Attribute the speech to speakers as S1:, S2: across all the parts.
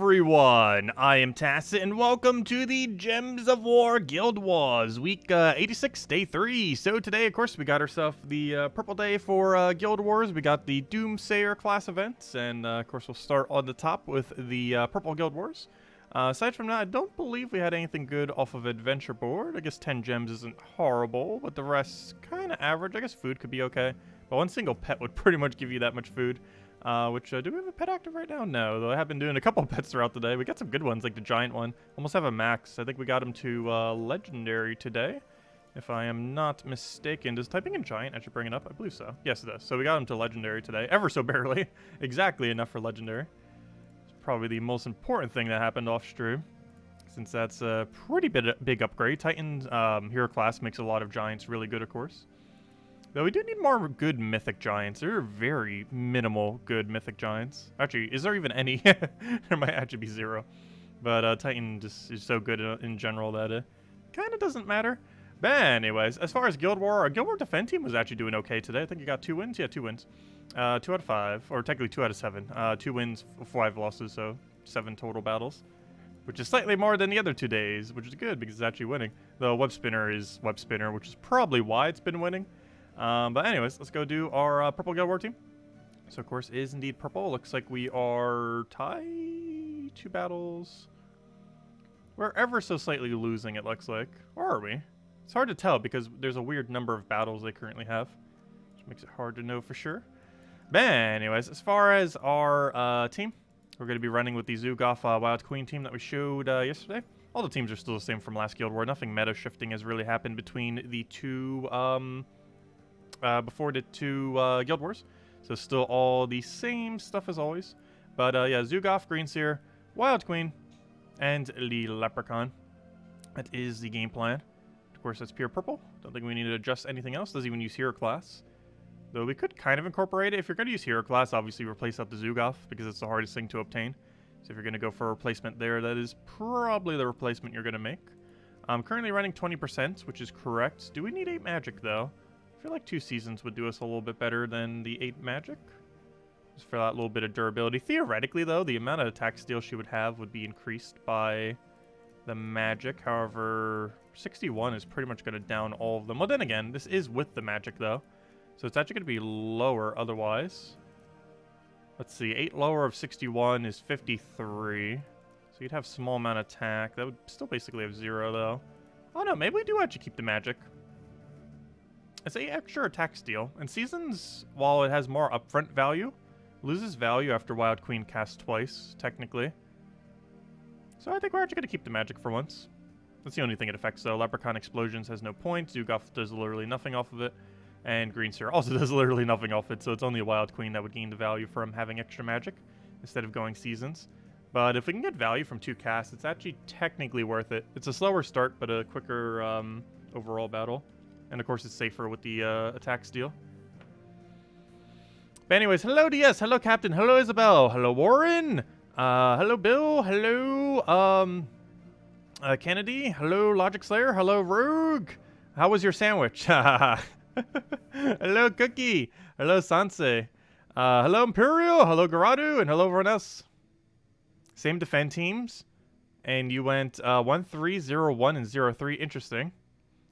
S1: everyone, I am Tacit, and welcome to the Gems of War Guild Wars, week 86, day 3. So today, of course, we got ourselves the purple day for Guild Wars. We got the Doomsayer class events, and of course, we'll start on the top with the purple Guild Wars. Aside from that, I don't believe we had anything good off of Adventure Board. I guess 10 gems isn't horrible, but the rest kind of average. I guess food could be okay, but one single pet would pretty much give you that much food. Do we have a pet active right now? No, though I have been doing a couple of pets throughout the day. We got some good ones, like the giant one. Almost have a max. I think we got him to legendary today, if I am not mistaken. Does typing in giant actually bring it up? I believe so. Yes, it does. So we got him to legendary today, ever so barely. Exactly enough for legendary. It's probably the most important thing that happened off stream, since that's a pretty big upgrade. Titan hero class makes a lot of giants really good, of course. Though we do need more good mythic giants. There are very minimal good mythic giants. Actually, is there even any? There might actually be 0. But Titan just is so good in general that it kind of doesn't matter. But anyways, as far as Guild War, our Guild War defend team was actually doing okay today. I think you got 2 wins. Yeah, 2 wins. 2 out of 5, or technically 2 out of 7. 2 wins, 5 losses, so 7 total battles. Which is slightly more than the other 2 days, which is good because it's actually winning. Though Web Spinner is Web Spinner, which is probably why it's been winning. But anyways, let's go do our purple Guild War team. So, of course, it is indeed purple. Looks like we are tied 2 battles. We're ever so slightly losing, it looks like. Or are we? It's hard to tell because there's a weird number of battles they currently have, which makes it hard to know for sure. But anyways, as far as our team, we're going to be running with the Zeddicus Wild Queen team that we showed yesterday. All the teams are still the same from last Guild War. Nothing meta shifting has really happened between the two... before the 2 Guild Wars. So still all the same stuff as always. But yeah, Zeddicus, Greenseer, Wild Queen, and the Leprechaun. That is the game plan. Of course, that's pure purple. Don't think we need to adjust anything else. Doesn't even use hero class. Though we could kind of incorporate it. If you're going to use hero class, obviously replace out the Zeddicus because it's the hardest thing to obtain. So if you're going to go for a replacement there, that is probably the replacement you're going to make. I'm currently running 20%, which is correct. Do we need 8 magic, though? I feel like 2 seasons would do us a little bit better than the 8 magic. Just for that little bit of durability. Theoretically, though, the amount of attack steal she would have would be increased by the magic. However, 61 is pretty much going to down all of them. Well, then again, this is with the magic, though. So it's actually going to be lower otherwise. Let's see. 8 lower of 61 is 53. So you'd have small amount of attack. That would still basically have 0, though. Oh, no. Maybe we do actually keep the magic. It's an extra attack steal, and Seasons, while it has more upfront value, loses value after Wild Queen casts twice, technically. So I think we're actually going to keep the magic for once. That's the only thing it affects, though. Leprechaun Explosions has no points, Zeddicus does literally nothing off of it, and Greenseer also does literally nothing off it, so it's only a Wild Queen that would gain the value from having extra magic, instead of going Seasons. But if we can get value from 2 casts, it's actually technically worth it. It's a slower start, but a quicker overall battle. And, of course, it's safer with the attack steal. But anyways, hello DS, hello Captain, hello Isabel, hello Warren, hello Bill, hello Kennedy, hello Logic Slayer, hello Rogue. How was your sandwich? Hello Cookie, hello Sanse, hello Imperial, hello Garadu, and hello everyone else. Same defend teams. And you went 1-3, 0-1, and 0-3. Interesting.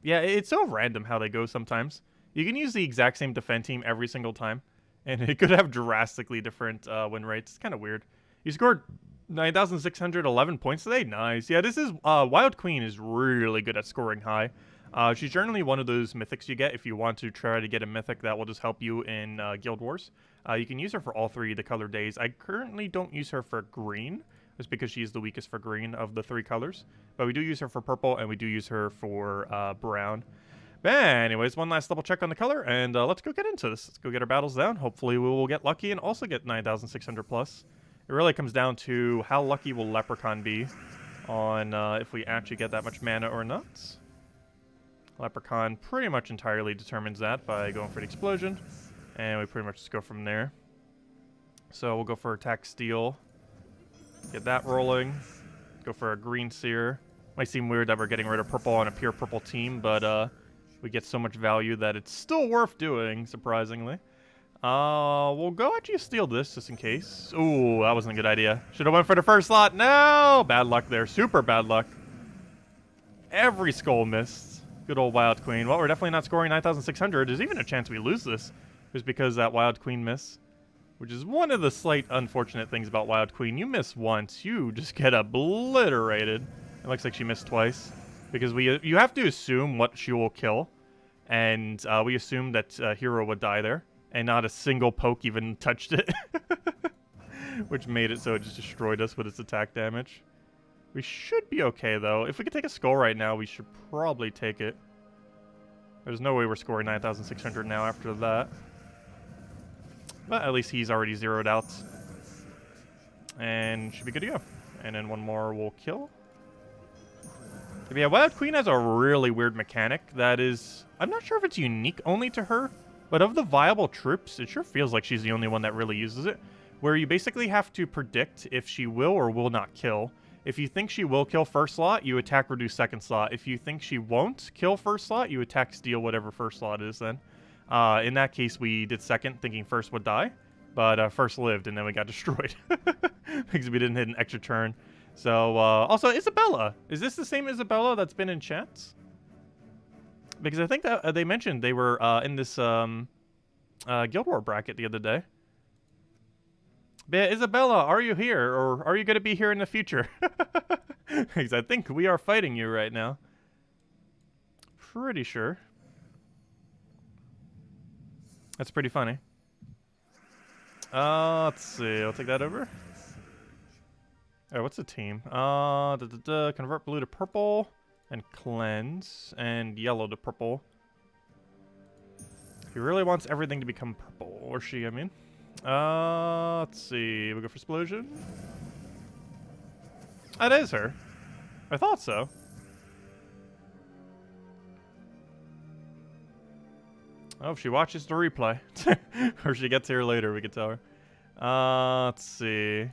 S1: Yeah, it's so random how they go sometimes. You can use the exact same defend team every single time, and it could have drastically different win rates. It's kind of weird. You scored 9,611 points today? Nice. Yeah, this is... Wild Queen is really good at scoring high. She's generally one of those mythics you get if you want to try to get a mythic that will just help you in Guild Wars. You can use her for all 3 of the color days. I currently don't use her for green. Just because she is the weakest for green of the 3 colors. But we do use her for purple, and we do use her for brown. But anyways, one last double check on the color, and let's go get into this. Let's go get our battles down. Hopefully we will get lucky and also get 9,600 plus. It really comes down to how lucky will Leprechaun be on if we actually get that much mana or not. Leprechaun pretty much entirely determines that by going for the explosion. And we pretty much just go from there. So we'll go for attack steal. Get that rolling. Go for a Greenseer. Might seem weird that we're getting rid of purple on a pure purple team, but we get so much value that it's still worth doing, surprisingly. We'll go actually steal this just in case. Ooh, that wasn't a good idea. Should have went for the first slot. No! Bad luck there. Super bad luck. Every skull missed. Good old Wild Queen. Well, we're definitely not scoring 9,600. There's even a chance we lose this just because that Wild Queen miss. Which is one of the slight unfortunate things about Wild Queen. You miss once, you just get obliterated. It looks like she missed twice. Because you have to assume what she will kill. And we assumed that Hero would die there. And not a single poke even touched it. Which made it so it just destroyed us with its attack damage. We should be okay, though. If we could take a skull right now, we should probably take it. There's no way we're scoring 9,600 now after that. But at least he's already zeroed out. And should be good to go. And then one more will kill. But yeah, Wild Queen has a really weird mechanic that is... I'm not sure if it's unique only to her. But of the viable troops, it sure feels like she's the only one that really uses it. Where you basically have to predict if she will or will not kill. If you think she will kill first slot, you attack reduce second slot. If you think she won't kill first slot, you attack steal whatever first slot is then. In that case, we did second, thinking first would die. But first lived, and then we got destroyed. Because we didn't hit an extra turn. So, also, Isabella. Is this the same Isabella that's been in chats? Because I think that they mentioned they were in this Guild War bracket the other day. But yeah, Isabella, are you here? Or are you going to be here in the future? Because I think we are fighting you right now. Pretty sure. That's pretty funny. Let's see. I'll take that over. Alright, what's the team? Convert blue to purple. And cleanse. And yellow to purple. He really wants everything to become purple. Or she, I mean. Let's see. We'll go for explosion. That is her. I thought so. Oh, if she watches the replay. Or she gets here later, we can tell her. Let's see.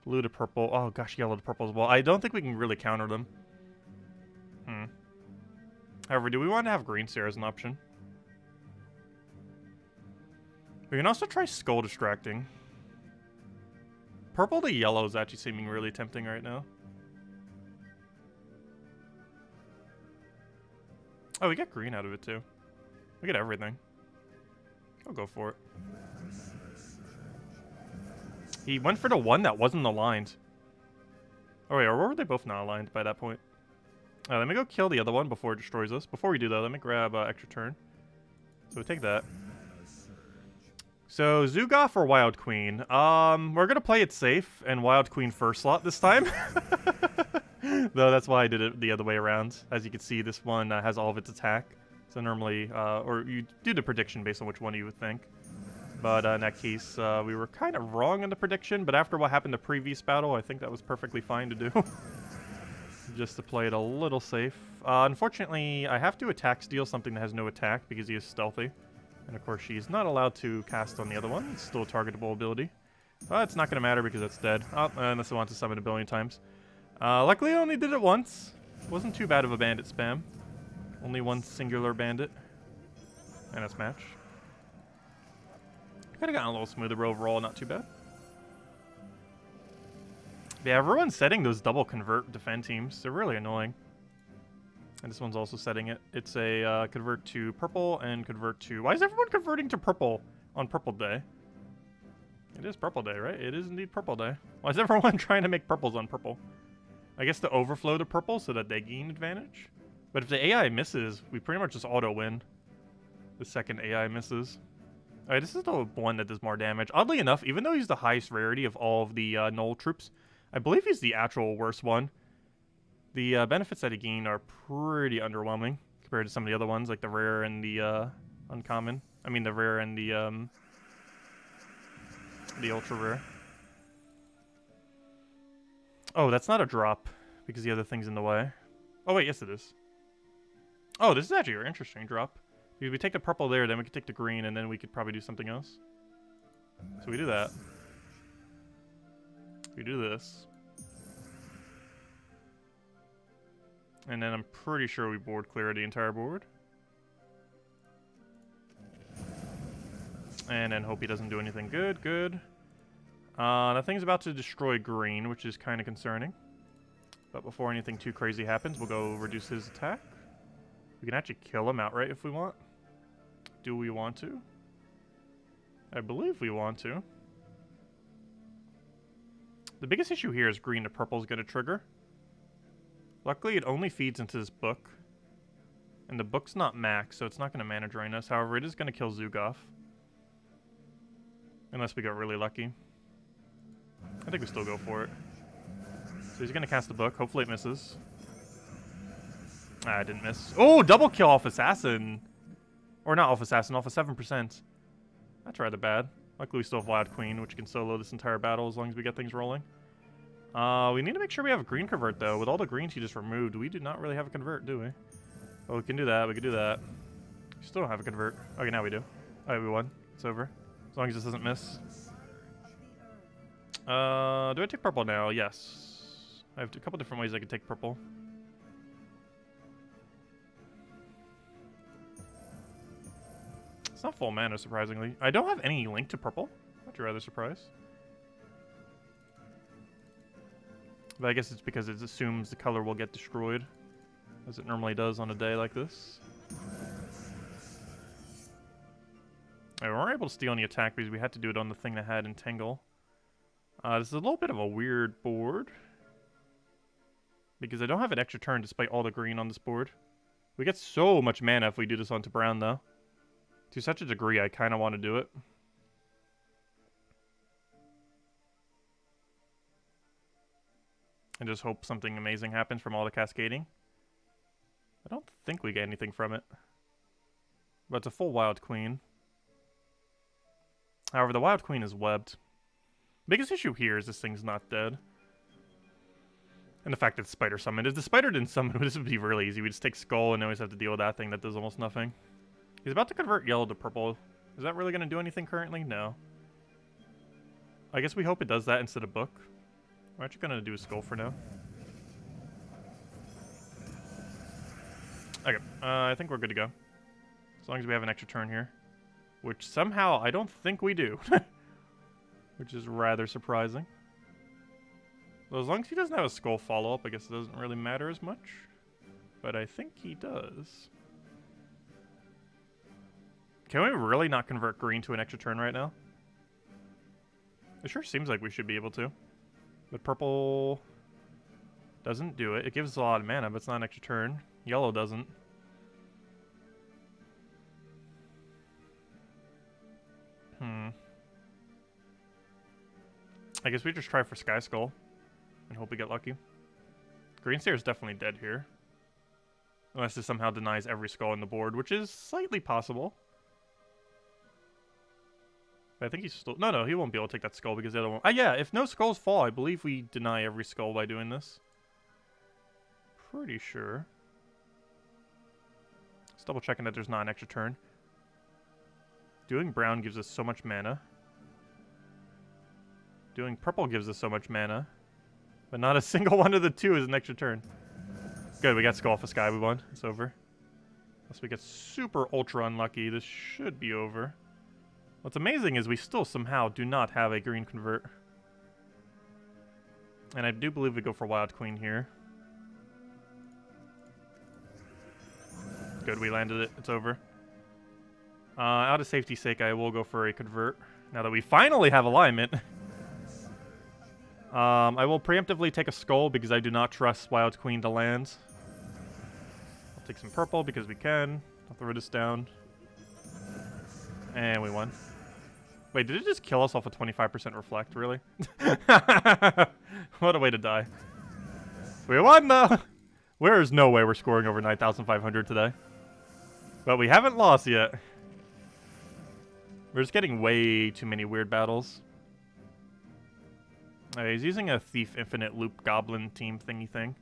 S1: Blue to purple. Oh, gosh, yellow to purple as well. I don't think we can really counter them. However, do we want to have Greenseer as an option? We can also try Skull Distracting. Purple to yellow is actually seeming really tempting right now. Oh, we get green out of it too. We get everything. I'll go for it. He went for the one that wasn't aligned. Oh wait, or were they both not aligned by that point? Let me go kill the other one before it destroys us. Before we do though, let me grab extra turn. So we take that. So, Zugoff or Wild Queen? We're gonna play it safe and Wild Queen first slot this time. Though that's why I did it the other way around. As you can see, this one has all of its attack. So normally, or you do the prediction based on which one you would think. But in that case, we were kind of wrong in the prediction, but after what happened the previous battle, I think that was perfectly fine to do. Just to play it a little safe. Unfortunately, I have to attack steal something that has no attack because he is stealthy. And of course, she's not allowed to cast on the other one. It's still a targetable ability. But it's not going to matter because it's dead. Oh, unless it wants to summon a billion times. Luckily, I only did it once. Wasn't too bad of a bandit spam. Only one singular bandit. And it's match. Could have gotten a little smoother overall, not too bad. Yeah, everyone's setting those double convert defend teams. They're really annoying. And this one's also setting it. It's a convert to purple and convert to... Why is everyone converting to purple on purple day? It is purple day, right? It is indeed purple day. Why is everyone trying to make purples on purple? I guess to overflow to purple so that they gain advantage. But if the AI misses, we pretty much just auto-win. The second AI misses. Alright, this is the one that does more damage. Oddly enough, even though he's the highest rarity of all of the null troops, I believe he's the actual worst one. The benefits that he gained are pretty underwhelming compared to some of the other ones, like the rare and the uncommon. I mean, the rare and the ultra rare. Oh, that's not a drop because the other thing's in the way. Oh wait, yes it is. Oh, this is actually an interesting drop. If we take the purple there, then we could take the green, and then we could probably do something else. So we do that. We do this. And then I'm pretty sure we board clear the entire board. And then hope he doesn't do anything good. Good. That thing's about to destroy green, which is kind of concerning. But before anything too crazy happens, we'll go reduce his attack. We can actually kill him outright if we want. Do we want to? I believe we want to. The biggest issue here is green to purple is going to trigger. Luckily, it only feeds into this book. And the book's not max, so it's not going to mana drain us. However, it is going to kill Zugoff. Unless we get really lucky. I think we still go for it. So he's going to cast the book. Hopefully it misses. Ah, I didn't miss. Oh, double kill off Assassin. Or not off Assassin, off of 7%. That's rather bad. Luckily we still have Wild Queen, which can solo this entire battle as long as we get things rolling. We need to make sure we have a green convert, though. With all the greens he just removed, we do not really have a convert, do we? Oh, we can do that. We can do that. We still don't have a convert. Okay, now we do. Alright, we won. It's over. As long as this doesn't miss. Do I take purple now? Yes. I have a couple different ways I could take purple. It's not full mana, surprisingly. I don't have any link to purple. I'd be rather surprised. But I guess it's because it assumes the color will get destroyed, as it normally does on a day like this. We weren't able to steal any attack because we had to do it on the thing that had Entangle. This is a little bit of a weird board, because I don't have an extra turn despite all the green on this board. We get so much mana if we do this onto brown, though. To such a degree, I kind of want to do it. And just hope something amazing happens from all the cascading. I don't think we get anything from it. But it's a full Wild Queen. However, the Wild Queen is webbed. Biggest issue here is this thing's not dead. And the fact that it's Spider summoned. If the Spider didn't summon, this would be really easy. We just take Skull and always have to deal with that thing that does almost nothing. He's about to convert yellow to purple. Is that really going to do anything currently? No. I guess we hope it does that instead of book. We're actually going to do a Skull for now. Okay, I think we're good to go. As long as we have an extra turn here. Which somehow I don't think we do. Which is rather surprising. Well, as long as he doesn't have a Skull follow-up, I guess it doesn't really matter as much. But I think he does. Can we really not convert green to an extra turn right now? It sure seems like we should be able to. But purple doesn't do it. It gives us a lot of mana, but it's not an extra turn. Yellow doesn't. I guess we just try for Sky Skull and hope we get lucky. Greenstair is definitely dead here. Unless it somehow denies every skull on the board, which is slightly possible. But I think he's still... No, he won't be able to take that skull because the other one... yeah, if no skulls fall, I believe we deny every skull by doing this. Pretty sure. Just double checking that there's not an extra turn. Doing brown gives us so much mana. Doing purple gives us so much mana. But not a single one of the two is an extra turn. Good, we got Skull off the sky, we won. It's over. Unless we get super ultra unlucky, this should be over. What's amazing is we still somehow do not have a green convert. And I do believe we go for Wild Queen here. Good, we landed it. It's over. Out of safety's sake, I will go for a convert. Now that we finally have alignment. I will preemptively take a skull because I do not trust Wild Queen to land. I'll take some purple because we can. I'll throw this down. And we won. Wait, did it just kill us off a 25% reflect? Really? What a way to die. We won, though! There is no way we're scoring over 9,500 today. But we haven't lost yet. We're just getting way too many weird battles. He's using a Thief Infinite Loop Goblin team thingy thing.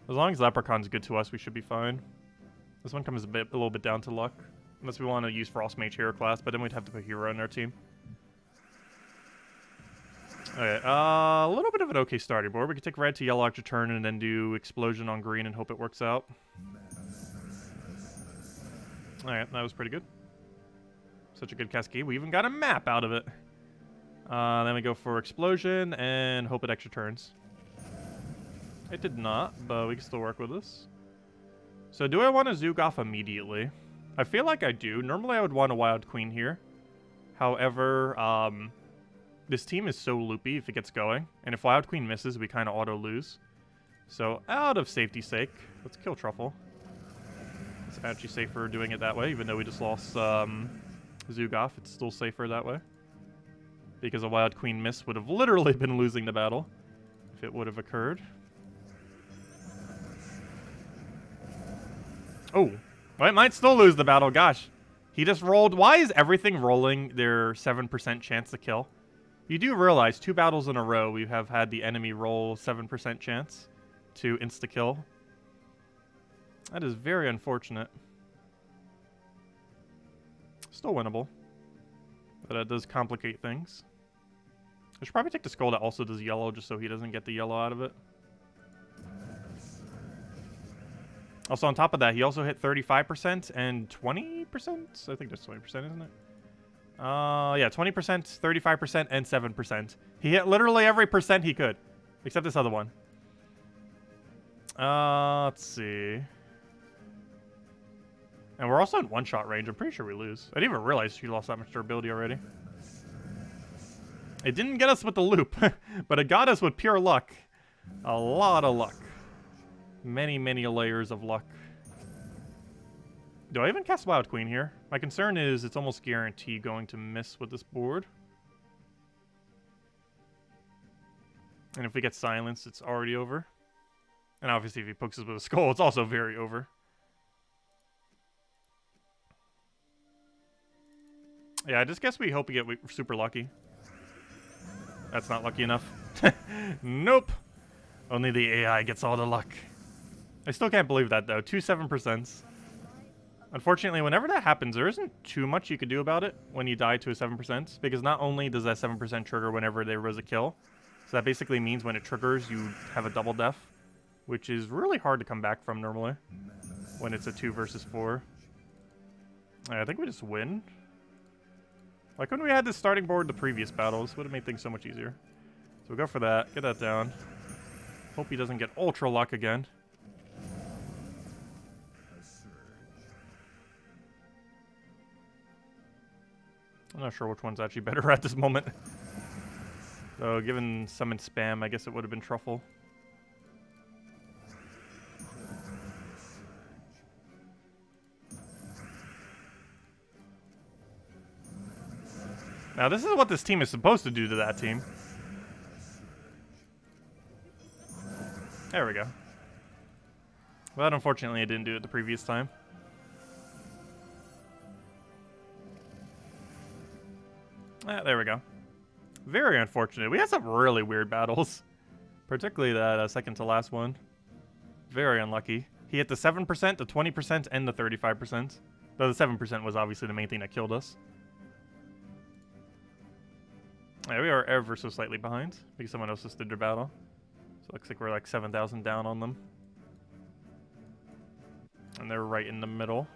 S1: As long as Leprechaun's good to us, we should be fine. This one comes a little bit down to luck. Unless we want to use Frost Mage Hero class, but then we'd have to put Hero in our team. Okay, a little bit of an okay starting board. We could take red to yellow extra turn and then do Explosion on green and hope it works out. Alright, that was pretty good. Such a good cascade. We even got a map out of it. Then we go for explosion and hope it extra turns. It did not, but we can still work with this. So do I want to Zoog off immediately? I feel like I do. Normally I would want a Wild Queen here. However, this team is so loopy if it gets going. And if Wild Queen misses, we kind of auto-lose. So out of safety's sake, let's kill Truffle. It's actually safer doing it that way, even though we just lost Zoog off. It's still safer that way. Because a Wild Queen miss would have literally been losing the battle if it would have occurred. Oh, well, it might still lose the battle. Gosh, he just rolled. Why is everything rolling their 7% chance to kill? You do realize 2 battles in a row we have had the enemy roll 7% chance to insta-kill. That is very unfortunate. Still winnable, but it does complicate things. I should probably take the skull that also does yellow just so he doesn't get the yellow out of it. Also, on top of that, he also hit 35% and 20%? I think that's 20%, isn't it? Yeah, 20%, 35%, and 7%. He hit literally every percent he could, except this other one. Let's see. And we're also in one-shot range. I'm pretty sure we lose. I didn't even realize she lost that much durability already. It didn't get us with the loop, but it got us with pure luck. A lot of luck. Many, many layers of luck. Do I even cast Wild Queen here? My concern is it's almost guaranteed going to miss with this board. And if we get silenced, it's already over. And obviously if he pokes us with a skull, it's also very over. Yeah, I just guess we hope we get super lucky. That's not lucky enough. Nope. Only the AI gets all the luck. I still can't believe that, though. 2 7%. Unfortunately, whenever that happens, there isn't too much you can do about it when you die to a 7%, because not only does that 7% trigger whenever there was a kill, so that basically means when it triggers, you have a double death, which is really hard to come back from normally when it's a 2 versus 4. I think we just win. Like when we had this starting board the previous battles, would have made things so much easier. So we'll go for that, get that down. Hope he doesn't get ultra luck again. I'm not sure which one's actually better at this moment. So given summon spam, I guess it would have been Truffle. Now this is what this team is supposed to do to that team. There we go. But unfortunately, I didn't do it the previous time. There we go. Very unfortunate. We had some really weird battles. Particularly that second to last one. Very unlucky. He hit the 7%, the 20%, and the 35%. Though the 7% was obviously the main thing that killed us. Yeah, we are ever so slightly behind because someone else just did their battle. So it looks like we're like 7,000 down on them. And they're right in the middle.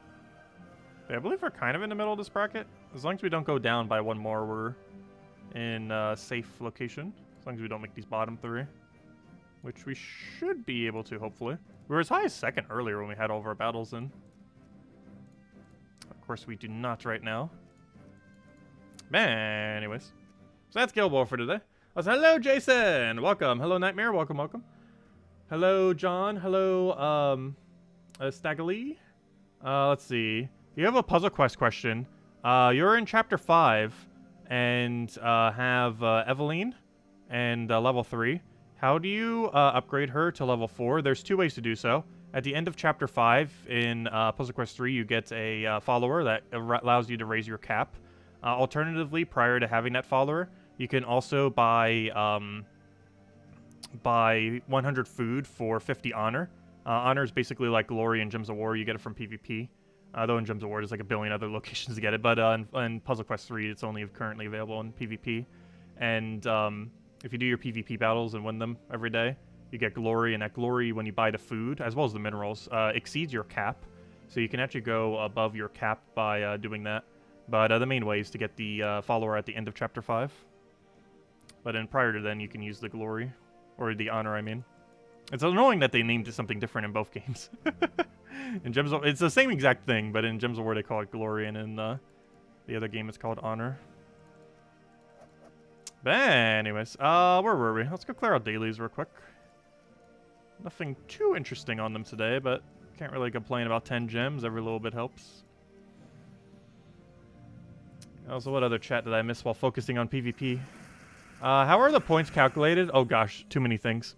S1: Yeah, I believe we're kind of in the middle of this bracket. As long as we don't go down by one more, we're in a safe location. As long as we don't make these bottom 3. Which we should be able to, hopefully. We were as high as second earlier when we had all of our battles in. Of course, we do not right now. Anyways. So that's Guild War for today. Hello, Jason! Welcome. Hello, Nightmare. Welcome, welcome. Hello, John. Hello, Staggerly. Let's see. You have a puzzle quest question. You're in chapter 5 and have Eveline and level 3. How do you upgrade her to level 4? There's 2 ways to do so. At the end of chapter 5 in puzzle quest 3, you get a follower that allows you to raise your cap. Alternatively, prior to having that follower, you can also buy 100 food for 50 honor. Honor is basically like glory in Gems of War. You get it from PvP. Though in Gems of War, there's like a billion other locations to get it. But in Puzzle Quest 3, it's only currently available in PvP. And if you do your PvP battles and win them every day, you get glory. And that glory, when you buy the food, as well as the minerals, exceeds your cap. So you can actually go above your cap by doing that. But the main way is to get the follower at the end of Chapter 5. But then prior to then, you can use the glory. Or the honor, I mean. It's annoying that they named it something different in both games. In Gems of... It's the same exact thing, but in Gems of War they call it glory, and in the other game it's called honor. But anyways, where were we? Let's go clear out dailies real quick. Nothing too interesting on them today, but can't really complain about 10 gems. Every little bit helps. Also, what other chat did I miss while focusing on PvP? How are the points calculated? Oh gosh, too many things.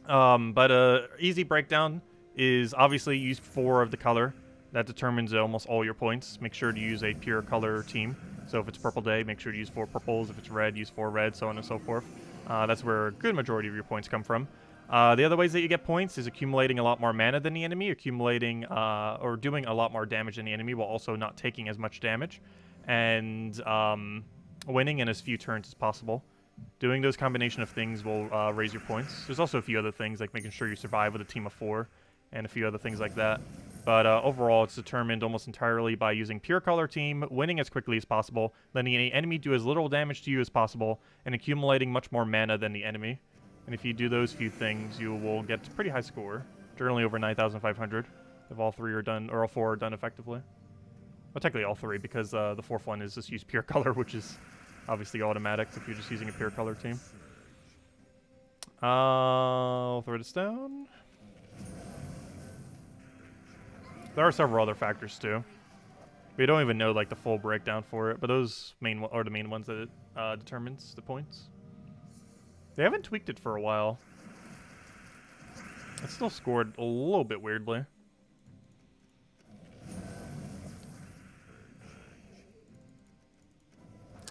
S1: But easy breakdown is obviously use 4 of the color. That determines almost all your points. Make sure to use a pure color team. So if it's purple day, make sure to use 4 purples. If it's red, use 4 red, so on and so forth. That's where a good majority of your points come from. The other ways that you get points is accumulating a lot more mana than the enemy, accumulating or doing a lot more damage than the enemy while also not taking as much damage, and winning in as few turns as possible. Doing those combination of things will raise your points. There's also a few other things, like making sure you survive with a team of 4, and a few other things like that. But overall, it's determined almost entirely by using pure color team, winning as quickly as possible, letting the enemy do as little damage to you as possible, and accumulating much more mana than the enemy. And if you do those few things, you will get a pretty high score. Generally over 9,500, if all 3 are done, or all 4 are done effectively. Well, technically all 3, because the 4th one is just use pure color, which is obviously automatic if you're just using a pure color team. I'll throw this down. There are several other factors too. We don't even know like the full breakdown for it, but those are the main ones that it determines the points. They haven't tweaked it for a while. It still scored a little bit weirdly.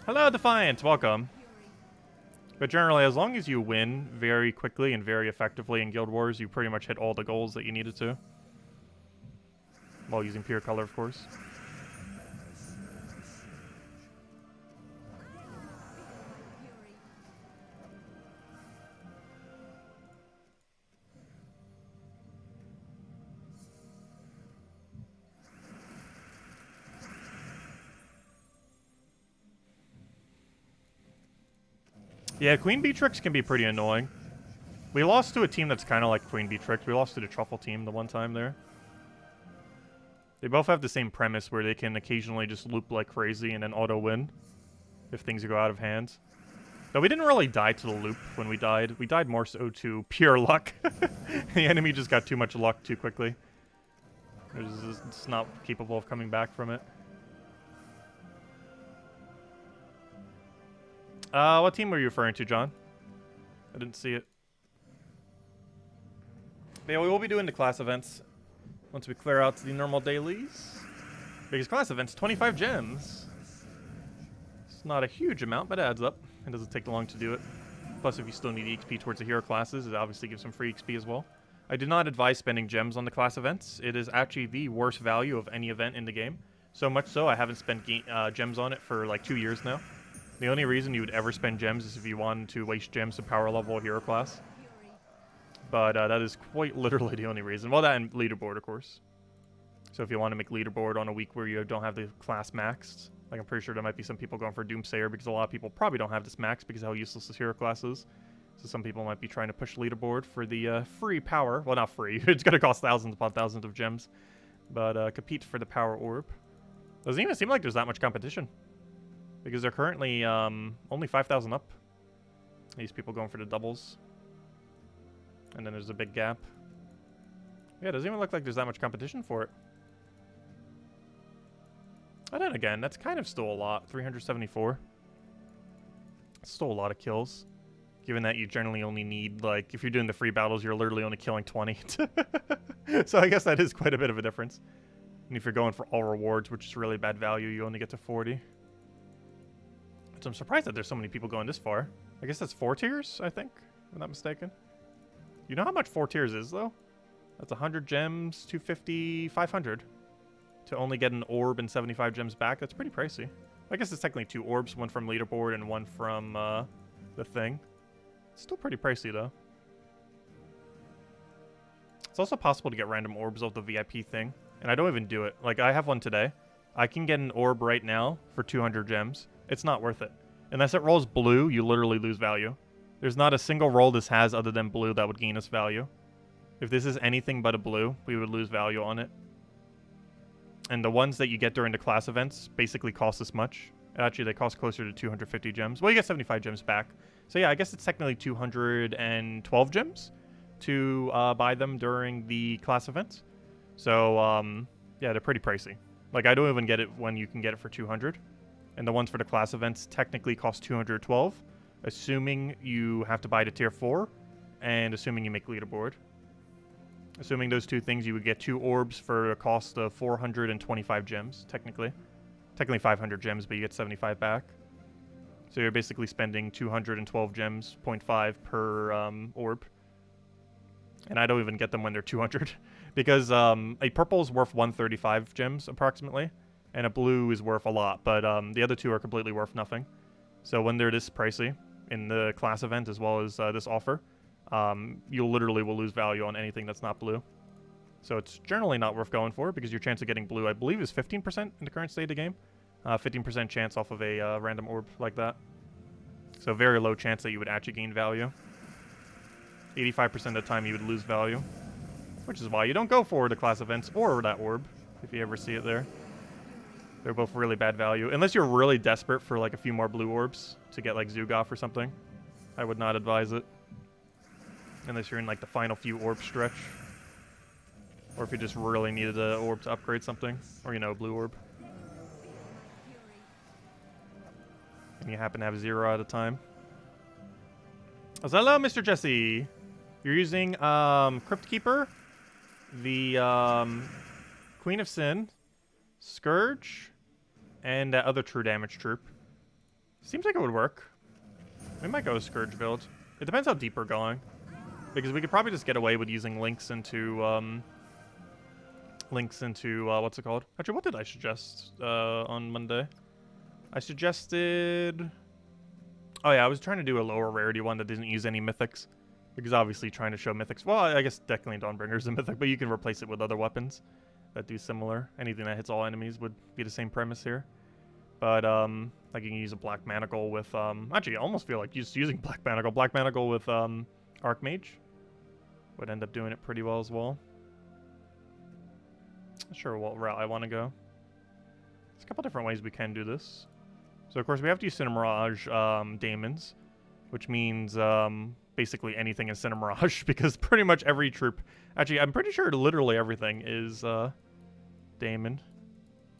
S1: Hello, Defiant. Welcome. But generally, as long as you win very quickly and very effectively in Guild Wars, you pretty much hit all the goals that you needed to. While using pure color, of course. Yeah, Queen Beatrix can be pretty annoying. We lost to a team that's kind of like Queen Beatrix. We lost to the Truffle team the one time there. They both have the same premise where they can occasionally just loop like crazy and then auto-win if things go out of hand. Though we didn't really die to the loop when we died. We died more so to pure luck. The enemy just got too much luck too quickly. It's not capable of coming back from it. What team were you referring to, John? I didn't see it. But yeah, we will be doing the class events once we clear out the normal dailies. Because class events, 25 gems. It's not a huge amount, but it adds up. It doesn't take long to do it. Plus, if you still need XP towards the hero classes, it obviously gives some free XP as well. I do not advise spending gems on the class events. It is actually the worst value of any event in the game. So much so, I haven't spent gems on it for like 2 years now. The only reason you would ever spend gems is if you wanted to waste gems to power level a hero class. But that is quite literally the only reason. Well, that and leaderboard, of course. So if you want to make leaderboard on a week where you don't have the class maxed, like I'm pretty sure there might be some people going for Doomsayer because a lot of people probably don't have this maxed because of how useless this hero class is. So some people might be trying to push leaderboard for the free power. Well, not free. It's going to cost thousands upon thousands of gems. But compete for the power orb. Doesn't even seem like there's that much competition. Because they're currently only 5,000 up. These people going for the doubles. And then there's a big gap. Yeah, it doesn't even look like there's that much competition for it. And then again, that's kind of still a lot. 374. It's still a lot of kills. Given that you generally only need, like, if you're doing the free battles, you're literally only killing 20. So I guess that is quite a bit of a difference. And if you're going for all rewards, which is really bad value, you only get to 40. So I'm surprised that there's so many people going this far. I guess that's 4 tiers, I think, if I'm not mistaken. You know how much 4 tiers is, though? That's 100 gems, 250, 500. To only get an orb and 75 gems back, that's pretty pricey. I guess it's technically 2 orbs, one from leaderboard and one from the thing. It's still pretty pricey, though. It's also possible to get random orbs off the VIP thing. And I don't even do it. Like, I have one today. I can get an orb right now for 200 gems. It's not worth it. Unless it rolls blue, you literally lose value. There's not a single roll this has other than blue that would gain us value. If this is anything but a blue, we would lose value on it. And the ones that you get during the class events basically cost this much. Actually, they cost closer to 250 gems. Well, you get 75 gems back. So yeah, I guess it's technically 212 gems to buy them during the class events. So, yeah, they're pretty pricey. Like, I don't even get it when you can get it for 200. And the ones for the class events technically cost 212, assuming you have to buy the tier 4, and assuming you make leaderboard. Assuming those two things, you would get 2 orbs for a cost of 425 gems, technically. Technically 500 gems, but you get 75 back. So you're basically spending 212 gems, 0.5 per orb. And I don't even get them when they're 200. Because a purple is worth 135 gems, approximately. And a blue is worth a lot, but the other two are completely worth nothing. So when they're this pricey, in the class event as well as this offer, you literally will lose value on anything that's not blue. So it's generally not worth going for, because your chance of getting blue, I believe, is 15% in the current state of the game. 15% chance off of a random orb like that. So very low chance that you would actually gain value. 85% of the time you would lose value. Which is why you don't go for the class events or that orb, if you ever see it there. They're both really bad value. Unless you're really desperate for like a few more blue orbs to get like Zugoff or something. I would not advise it. Unless you're in like the final few orb stretch. Or if you just really needed an orb to upgrade something. Or, you know, a blue orb. And you happen to have 0 at a time. Oh, so hello, Mr. Jesse. You're using Crypt Keeper, the Queen of Sin, Scourge, and that other true damage troop. Seems like it would work. We might go Scourge build. It depends how deep we're going. Because we could probably just get away with using links into what's it called? Actually, what did I suggest on Monday? I suggested... Oh yeah, I was trying to do a lower rarity one that didn't use any mythics. Because obviously trying to show mythics... Well, I guess technically Dawnbringer is a mythic, but you can replace it with other weapons that do similar. Anything that hits all enemies would be the same premise here. But, like you can use a Black Manacle with... Actually, I almost feel like just using Black Manacle. Black Manacle with Archmage would end up doing it pretty well as well. Not sure what route I want to go. There's a couple different ways we can do this. So, of course, we have to use Cinemirage Daemons, which means basically anything in Cinemirage, because pretty much every troop... Actually, I'm pretty sure literally everything is Daemon.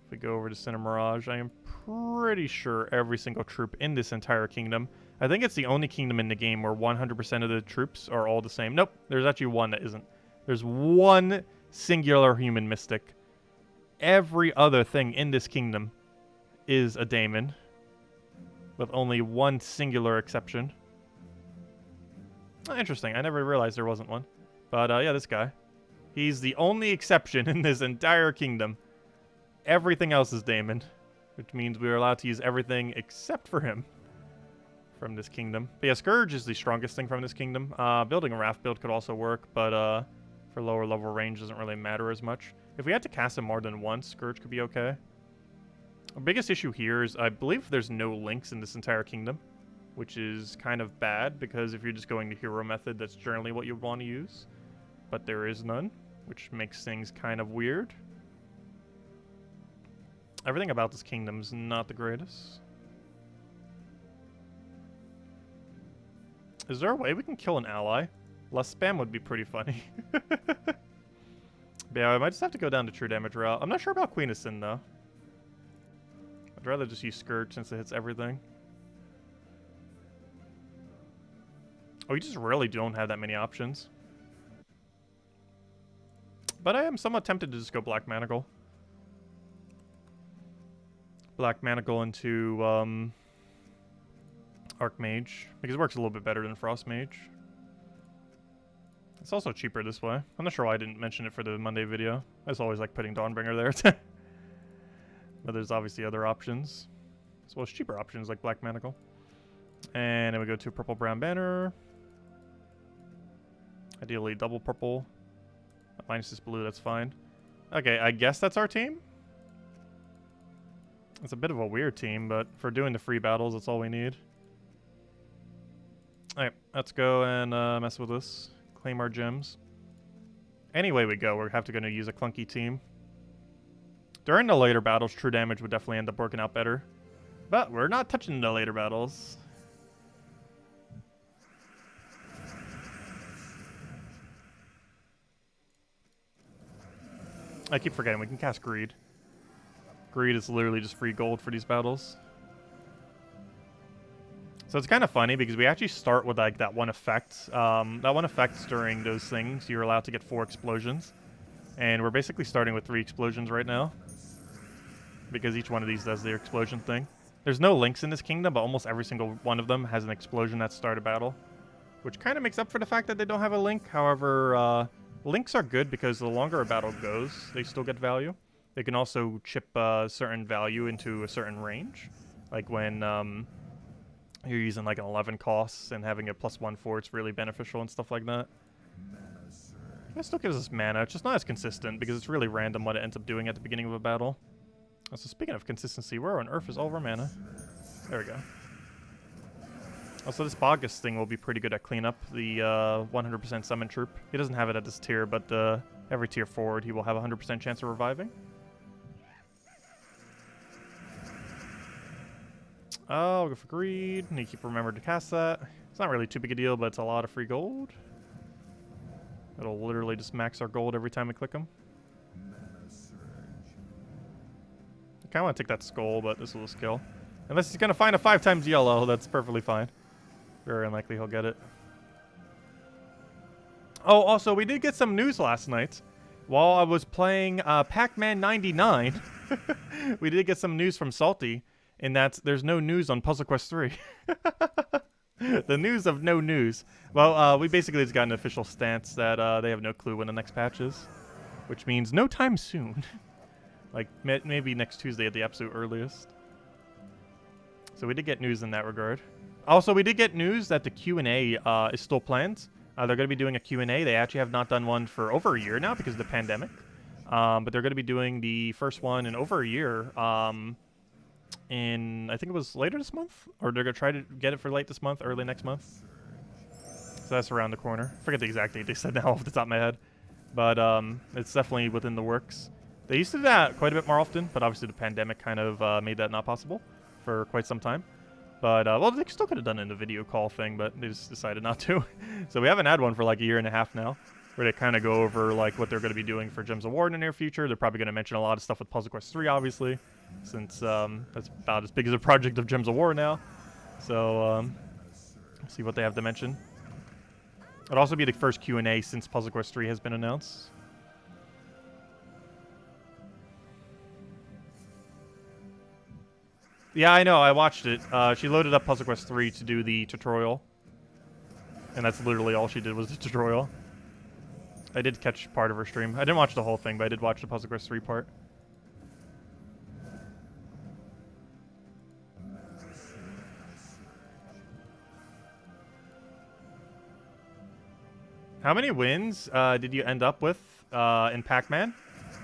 S1: If we go over to Cinemirage, I am pretty sure every single troop in this entire kingdom... I think it's the only kingdom in the game where 100% of the troops are all the same. Nope, there's actually one that isn't. There's one singular human mystic. Every other thing in this kingdom is a Daemon, with only one singular exception. Oh, interesting. I never realized there wasn't one. But, yeah, this guy. He's the only exception in this entire kingdom. Everything else is Daemon, which means we are allowed to use everything except for him from this kingdom. But yeah, Scourge is the strongest thing from this kingdom. Building a Raft build could also work, but for lower level range doesn't really matter as much. If we had to cast him more than once, Scourge could be okay. Our biggest issue here is I believe there's no links in this entire kingdom, which is kind of bad, because if you're just going the hero method, that's generally what you would want to use. But there is none, which makes things kind of weird. Everything about this kingdom is not the greatest. Is there a way we can kill an ally? Less spam would be pretty funny. But yeah, I might just have to go down to true damage route. I'm not sure about Queen of Sin, though. I'd rather just use Scourge since it hits everything. Oh, you just really don't have that many options. But I am somewhat tempted to just go Black Manacle. Black Manacle into Archmage, because it works a little bit better than Frost Mage. It's also cheaper this way. I'm not sure why I didn't mention it for the Monday video. I just always like putting Dawnbringer there. But there's obviously other options, as well as cheaper options like Black Manacle. And then we go to Purple Brown Banner. Ideally double purple. Minus this blue, that's fine. Okay, I guess that's our team. It's a bit of a weird team, but for doing the free battles, that's all we need. Alright, let's go and mess with this. Claim our gems. Any way we go, we're going to use a clunky team. During the later battles, true damage would definitely end up working out better. But we're not touching the later battles. I keep forgetting we can cast Greed. Greed is literally just free gold for these battles. So it's kind of funny because we actually start with like that one effect. That one effect during those things, you're allowed to get 4 explosions. And we're basically starting with 3 explosions right now. Because each one of these does their explosion thing. There's no links in this kingdom, but almost every single one of them has an explosion that start a battle. Which kind of makes up for the fact that they don't have a link. However, links are good because the longer a battle goes, they still get value. They can also chip a certain value into a certain range. Like when you're using like an 11 costs and having a +1 for it's really beneficial and stuff like that. It still gives us mana. It's just not as consistent because it's really random what it ends up doing at the beginning of a battle. So speaking of consistency, where on earth is all of our mana? There we go. Also, this Bogus thing will be pretty good at cleanup. The 100% summon troop. He doesn't have it at this tier, but every tier forward he will have a 100% chance of reviving. Oh, I'll go for Greed. Need to keep remembering to cast that. It's not really too big a deal, but it's a lot of free gold. It'll literally just max our gold every time we click them. I kind of want to take that skull, but this will skill. Unless he's going to find a 5 times yellow, that's perfectly fine. Very unlikely he'll get it. Oh, also, we did get some news last night. While I was playing Pac-Man 99, we did get some news from Salty. In that there's no news on Puzzle Quest 3. The news of no news. Well, we basically just got an official stance that they have no clue when the next patch is. Which means no time soon. Like, maybe next Tuesday at the absolute earliest. So we did get news in that regard. Also, we did get news that the Q&A is still planned. They're going to be doing a Q&A. They actually have not done one for over a year now because of the pandemic. But they're going to be doing the first one in over a year. In, I think it was later this month? Or they're going to try to get it for late this month, early next month. So that's around the corner. I forget the exact date they said now off the top of my head. But it's definitely within the works. They used to do that quite a bit more often, but obviously the pandemic kind of made that not possible for quite some time. But, well, they still could have done it in the video call thing, but they just decided not to. So we haven't had one for like a year and a half now, where they kind of go over like what they're going to be doing for Gems of War in the near future. They're probably going to mention a lot of stuff with Puzzle Quest 3, obviously, since that's about as big as a project of Gems of War now. So, see what they have to mention. It'll also be the first Q&A since Puzzle Quest 3 has been announced. Yeah, I know. I watched it. She loaded up Puzzle Quest 3 to do the tutorial. And that's literally all she did was the tutorial. I did catch part of her stream. I didn't watch the whole thing, but I did watch the Puzzle Quest 3 part. How many wins did you end up with in Pac-Man?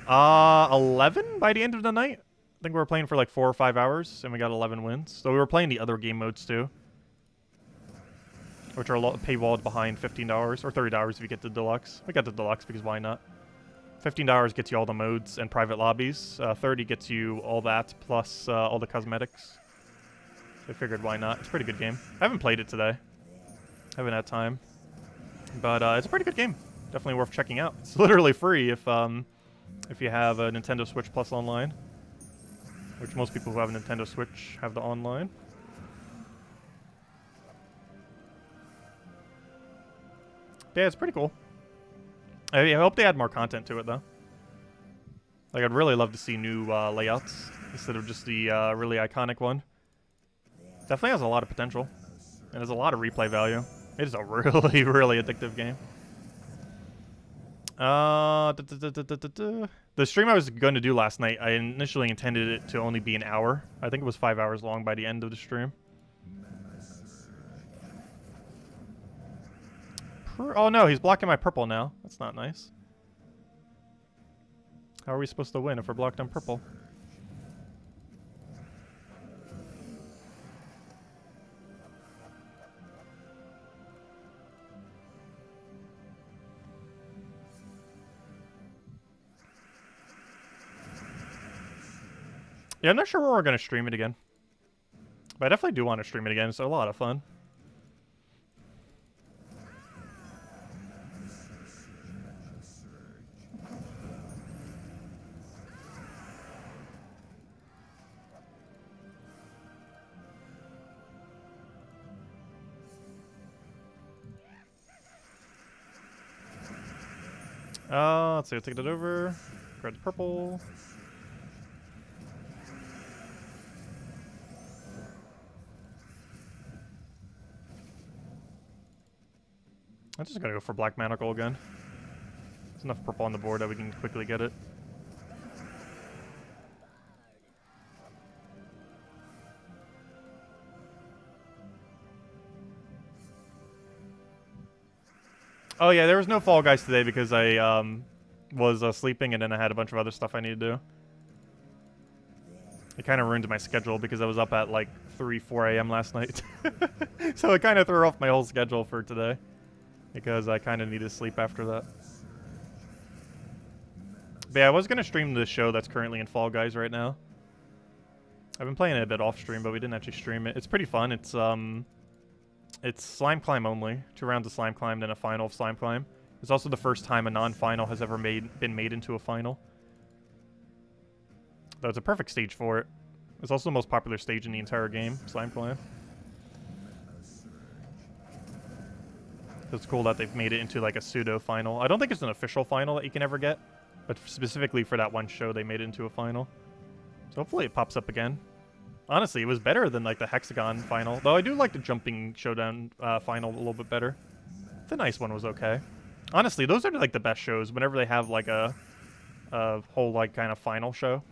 S1: 11 by the end of the night. I think we were playing for like 4 or 5 hours, and we got 11 wins. So we were playing the other game modes too, which are paywalled behind $15 or $30 if you get the deluxe. We got the deluxe because why not? $15 gets you all the modes and private lobbies. $30 gets you all that plus all the cosmetics. So I figured why not? It's a pretty good game. I haven't played it today. Haven't had time, but it's a pretty good game. Definitely worth checking out. It's literally free if you have a Nintendo Switch Plus Online. Which most people who have a Nintendo Switch have the online. Yeah, it's pretty cool. I hope they add more content to it, though. Like, I'd really love to see new layouts instead of just the really iconic one. Definitely has a lot of potential. And has a lot of replay value. It is a really, really addictive game. The stream I was going to do last night, I initially intended it to only be an hour. I think it was 5 hours long by the end of the stream. Oh no, he's blocking my purple now. That's not nice. How are we supposed to win if we're blocked on purple? Yeah, I'm not sure when we're going to stream it again. But I definitely do want to stream it again. It's a lot of fun. Let's see, I'll take that over. Grab the purple. I'm just gonna go for Black Manacle again. There's enough purple on the board that we can quickly get it. Oh yeah, there was no Fall Guys today because I was sleeping and then I had a bunch of other stuff I needed to do. It kind of ruined my schedule because I was up at like 3, 4 a.m. last night. So it kind of threw off my whole schedule for today because I kind of needed sleep after that. But yeah, I was going to stream the show that's currently in Fall Guys right now. I've been playing it a bit off stream, but we didn't actually stream it. It's pretty fun. It's Slime Climb only. 2 rounds of Slime Climb, then a final of Slime Climb. It's also the first time a non-final has ever been made into a final. Though it's a perfect stage for it. It's also the most popular stage in the entire game, Slime Climb. It's cool that they've made it into like a pseudo-final. I don't think it's an official final that you can ever get, but specifically for that one show, they made it into a final. So hopefully it pops up again. Honestly, it was better than like the Hexagon final, though I do like the Jumping Showdown final a little bit better. The Nice one was okay. Honestly, those are like the best shows whenever they have like a whole like kind of final show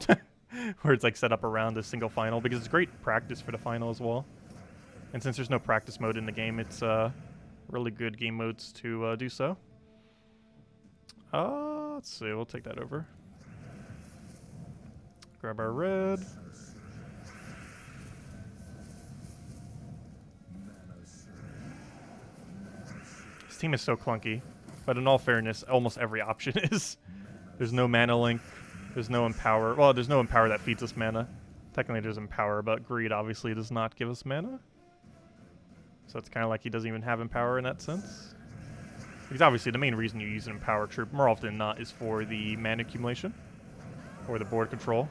S1: where it's like set up around a single final, because it's great practice for the final as well. And since there's no practice mode in the game, it's really good game modes to do so. Let's see, we'll take that over. Grab our red. This team is so clunky, but in all fairness, almost every option is. There's no mana link. There's no empower. Well, there's no empower that feeds us mana. Technically, there's empower, but greed obviously does not give us mana. So it's kind of like he doesn't even have empower in that sense. Because obviously the main reason you use an empower troop more often than not is for the mana accumulation or the board control.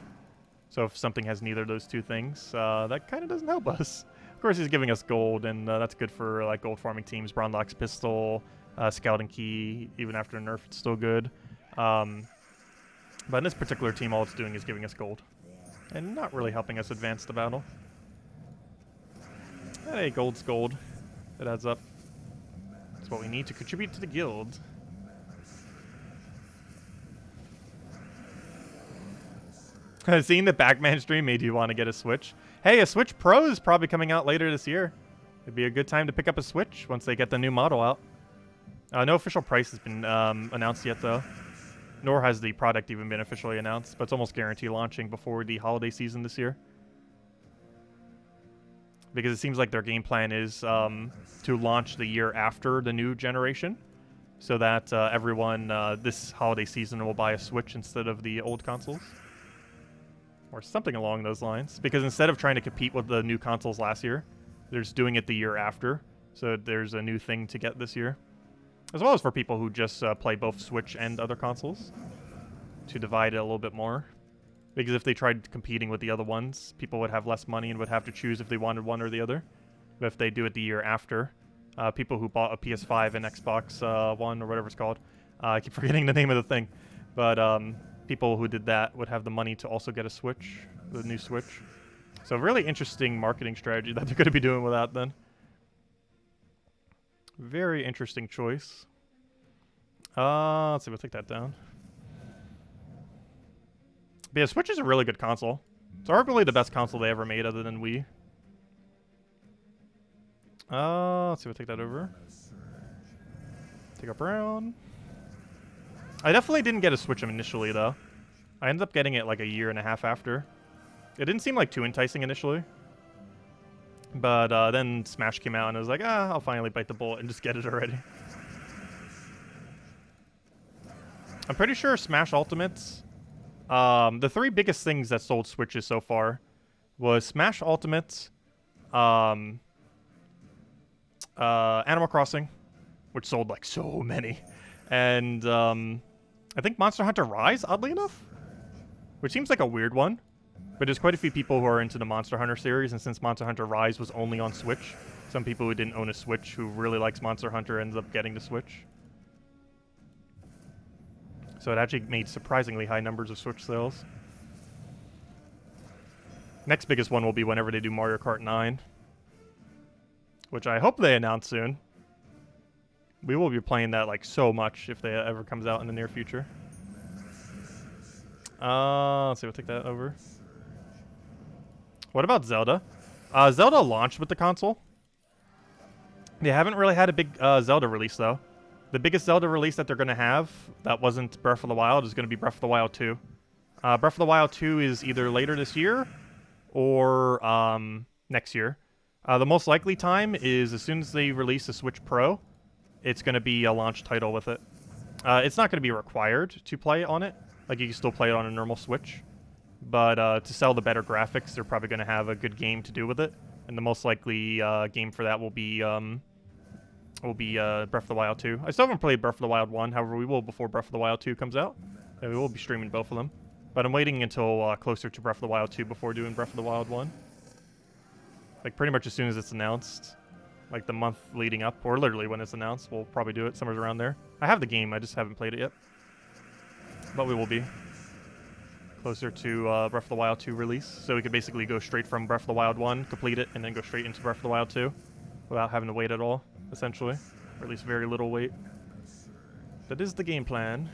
S1: So if something has neither of those two things, that kind of doesn't help us. Of course, he's giving us gold, and that's good for like gold farming teams. Bronlock's pistol, scouting key. Even after a nerf, it's still good. But in this particular team, all it's doing is giving us gold, and not really helping us advance the battle. Hey, gold's gold. It adds up. That's what we need to contribute to the guild. Seeing the Backman stream made you want to get a Switch. Hey, a Switch Pro is probably coming out later this year. It'd be a good time to pick up a Switch once they get the new model out. No official price has been announced yet, though. Nor has the product even been officially announced, but it's almost guaranteed launching before the holiday season this year. Because it seems like their game plan is to launch the year after the new generation, so that everyone this holiday season will buy a Switch instead of the old consoles. Or something along those lines. Because instead of trying to compete with the new consoles last year, they're just doing it the year after. So there's a new thing to get this year. As well as for people who just play both Switch and other consoles, to divide it a little bit more. Because if they tried competing with the other ones, people would have less money and would have to choose if they wanted one or the other. But if they do it the year after, people who bought a PS5 and Xbox One or whatever it's called, I keep forgetting the name of the thing, but people who did that would have the money to also get a Switch, the new Switch. So a really interesting marketing strategy that they're going to be doing with that then. Very interesting choice. Let's see, we'll take that down. But yeah, Switch is a really good console. It's arguably the best console they ever made other than Wii. Let's see, we'll take that over. Take up brown. I definitely didn't get a Switch initially, though. I ended up getting it like a year and a half after. It didn't seem like too enticing initially. But then Smash came out and I was like, I'll finally bite the bullet and just get it already. I'm pretty sure Smash Ultimates the 3 biggest things that sold Switches so far was Smash Ultimate, Animal Crossing, which sold like so many, and I think Monster Hunter Rise, oddly enough, which seems like a weird one, but there's quite a few people who are into the Monster Hunter series, and since Monster Hunter Rise was only on Switch, some people who didn't own a Switch who really likes Monster Hunter ends up getting the Switch. So it actually made surprisingly high numbers of Switch sales. Next biggest one will be whenever they do Mario Kart 9, which I hope they announce soon. We will be playing that like so much if they ever comes out in the near future. Let's see, we'll take that over. What about Zelda? Zelda launched with the console. They haven't really had a big Zelda release, though. The biggest Zelda release that they're going to have that wasn't Breath of the Wild is going to be Breath of the Wild 2. Breath of the Wild 2 is either later this year or next year. The most likely time is as soon as they release a Switch Pro, it's going to be a launch title with it. It's not going to be required to play on it. Like, you can still play it on a normal Switch. But to sell the better graphics, they're probably going to have a good game to do with it. And the most likely game for that will be Breath of the Wild 2. I still haven't played Breath of the Wild 1. However, we will before Breath of the Wild 2 comes out. And we will be streaming both of them. But I'm waiting until closer to Breath of the Wild 2 before doing Breath of the Wild 1. Like, pretty much as soon as it's announced. Like, the month leading up, or literally when it's announced, we'll probably do it somewhere around there. I have the game, I just haven't played it yet. But we will be closer to Breath of the Wild 2 release. So we could basically go straight from Breath of the Wild 1, complete it, and then go straight into Breath of the Wild 2 without having to wait at all, essentially. Or at least very little wait. That is the game plan.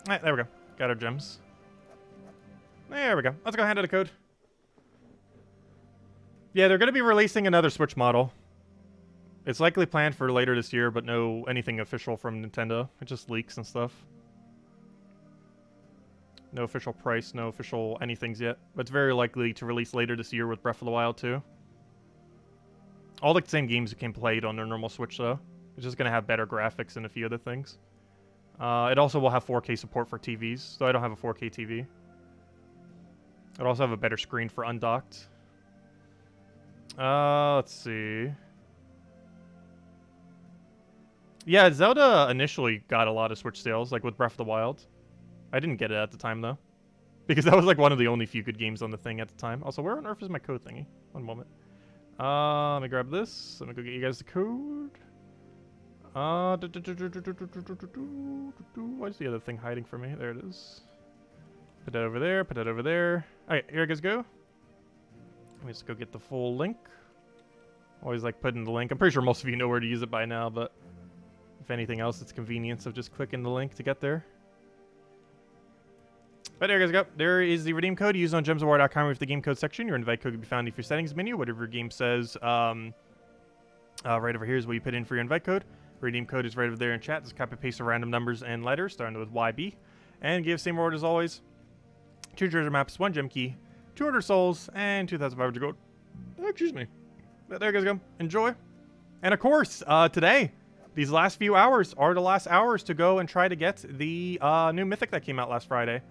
S1: Alright, there we go. Got our gems. There we go. Let's go hand out a code. Yeah, they're going to be releasing another Switch model. It's likely planned for later this year, but no anything official from Nintendo. It just leaks and stuff. No official price, no official anythings yet. But it's very likely to release later this year with Breath of the Wild 2. All the same games can be played on their normal Switch, though. It's just going to have better graphics and a few other things. It also will have 4K support for TVs, though I don't have a 4K TV. It'll also have a better screen for undocked. Let's see. Yeah, Zelda initially got a lot of Switch sales, like with Breath of the Wild. I didn't get it at the time, though. Because that was like one of the only few good games on the thing at the time. Also, where on earth is my code thingy? One moment. Let me grab this. Let me go get you guys the code. Why is the other thing hiding from me? There it is. Put that over there, put that over there. Alright, here you guys go. Let me just go get the full link. Always like putting the link. I'm pretty sure most of you know where to use it by now, but if anything else, it's convenience of just clicking the link to get there. But there you guys go. There is the redeem code. Use on gemsofwar.com with the game code section. Your invite code can be found in your settings menu. Whatever your game says, right over here is what you put in for your invite code. Redeem code is right over there in chat. Just copy paste the random numbers and letters starting with YB. And give same order as always. 2 treasure maps, 1 gem key, 200 souls, and 2,500 gold. Oh, excuse me. But there you guys go. Enjoy. And of course, today, these last few hours are the last hours to go and try to get the new mythic that came out last Friday.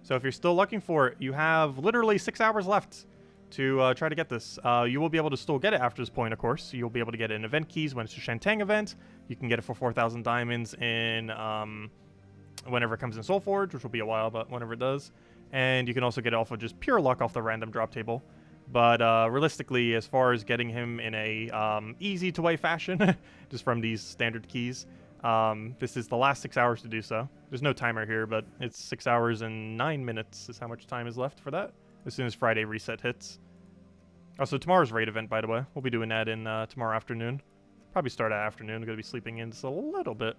S1: So if you're still looking for it, you have literally 6 hours left to try to get this. You will be able to still get it after this point, of course. You'll be able to get it in event keys when it's a Shantang event. You can get it for 4,000 diamonds in whenever it comes in Soulforge, which will be a while, but whenever it does. And you can also get it off of just pure luck off the random drop table. But realistically, as far as getting him in a easy-to-way fashion, just from these standard keys, this is the last 6 hours to do so. There's no timer here, but it's 6 hours and 9 minutes is how much time is left for that, as soon as Friday reset hits. Also, tomorrow's raid event, by the way. We'll be doing that in tomorrow afternoon. Probably start at afternoon. I'm going to be sleeping in just a little bit.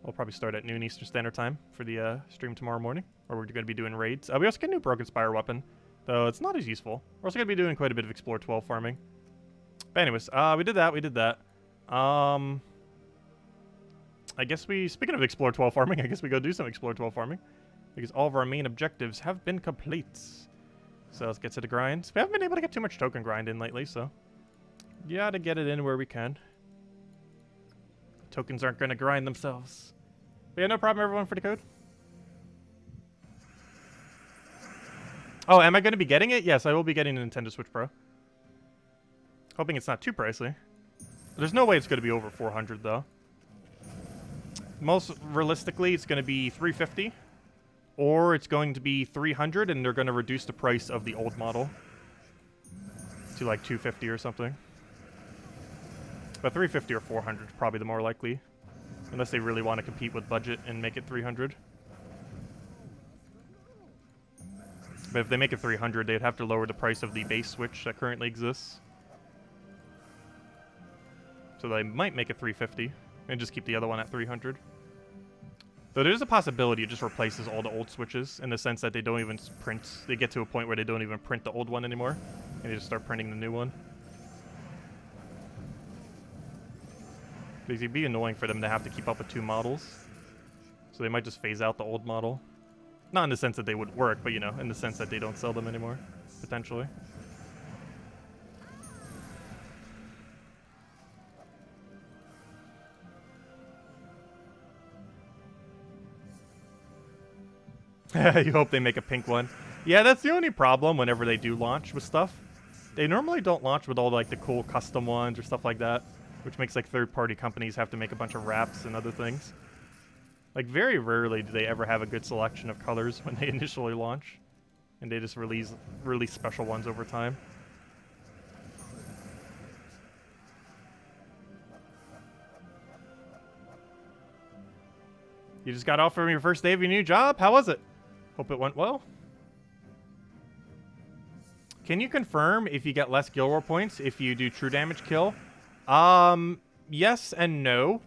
S1: We'll probably start at noon Eastern Standard Time for the stream tomorrow morning, where we're going to be doing raids. We also get a new Broken Spire weapon, though it's not as useful. We're also going to be doing quite a bit of Explore 12 farming. But anyways, we did that. I guess speaking of Explore 12 farming, I guess we go do some Explore 12 farming, because all of our main objectives have been complete. So let's get to the grind. We haven't been able to get too much token grind in lately, so gotta get it in where we can. Tokens aren't going to grind themselves. But yeah, no problem, everyone, for the code. Oh, am I going to be getting it? Yes, I will be getting a Nintendo Switch Pro. Hoping it's not too pricey. There's no way it's going to be over 400 though. Most realistically, it's going to be 350, or it's going to be 300, and they're going to reduce the price of the old model to like 250 or something. But 350 or 400 is probably the more likely, unless they really want to compete with budget and make it 300. But if they make it 300, they'd have to lower the price of the base Switch that currently exists. So they might make it 350 and just keep the other one at 300. Though there's a possibility it just replaces all the old Switches in the sense that they don't even print. They get to a point where they don't even print the old one anymore, and they just start printing the new one. Because it'd be annoying for them to have to keep up with two models. So they might just phase out the old model. Not in the sense that they would work, but, you know, in the sense that they don't sell them anymore, potentially. You hope they make a pink one. Yeah, that's the only problem whenever they do launch with stuff. They normally don't launch with all, like, the cool custom ones or stuff like that, which makes, like, third-party companies have to make a bunch of wraps and other things. Like, very rarely do they ever have a good selection of colors when they initially launch. And they just release special ones over time. You just got off from your first day of your new job? How was it? Hope it went well. Can you confirm if you get less Guild War points if you do true damage kill? Yes and no.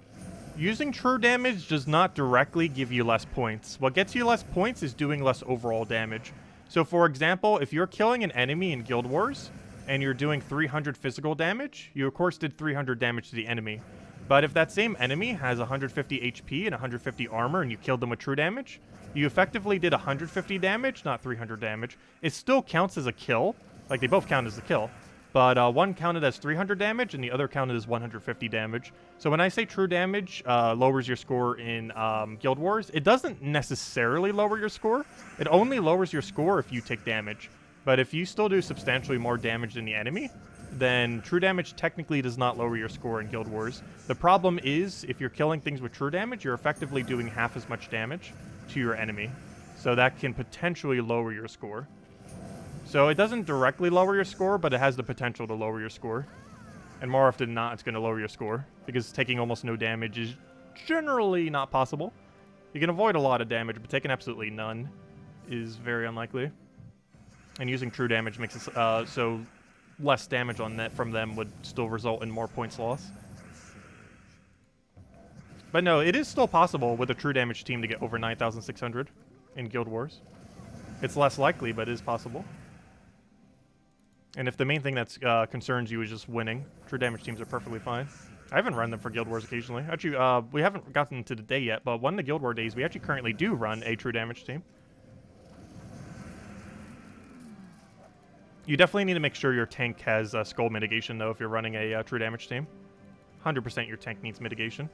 S1: Using true damage does not directly give you less points. What gets you less points is doing less overall damage. So for example, if you're killing an enemy in Guild Wars and you're doing 300 physical damage, you of course did 300 damage to the enemy. But if that same enemy has 150 HP and 150 armor and you killed them with true damage, you effectively did 150 damage, not 300 damage. It still counts as a kill. Like, they both count as a kill. But one counted as 300 damage and the other counted as 150 damage. So when I say true damage lowers your score in Guild Wars, it doesn't necessarily lower your score. It only lowers your score if you take damage. But if you still do substantially more damage than the enemy, then true damage technically does not lower your score in Guild Wars. The problem is, if you're killing things with true damage, you're effectively doing half as much damage to your enemy. So that can potentially lower your score. So it doesn't directly lower your score, but it has the potential to lower your score. And more often than not, it's going to lower your score, because taking almost no damage is generally not possible. You can avoid a lot of damage, but taking absolutely none is very unlikely. And using true damage makes it so less damage on that from them would still result in more points loss. But no, it is still possible with a true damage team to get over 9,600 in Guild Wars. It's less likely, but it is possible. And if the main thing that concerns you is just winning, true damage teams are perfectly fine. I haven't run them for Guild Wars occasionally. Actually, we haven't gotten to the day yet, but one of the Guild War days, we actually currently do run a true damage team. You definitely need to make sure your tank has skull mitigation, though, if you're running a true damage team. 100% your tank needs mitigation.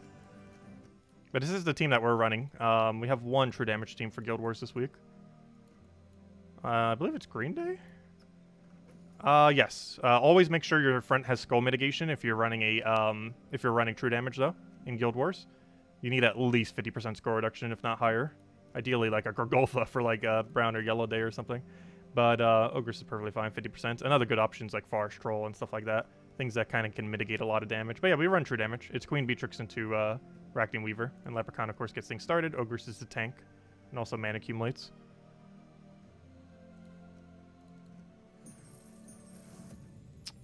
S1: But this is the team that we're running. We have one true damage team for Guild Wars this week. I believe it's Green Day? Yes. Always make sure your front has skull mitigation if you're running true damage, though, in Guild Wars. You need at least 50% score reduction, if not higher. Ideally, like a Gorgolfa for like a brown or yellow day or something. But Ogress is perfectly fine, 50%. And other good options like Forest Troll and stuff like that. Things that kind of can mitigate a lot of damage. But yeah, we run true damage. It's Queen Beatrix into Racking Weaver. And Leprechaun, of course, gets things started. Ogress is the tank. And also mana accumulates.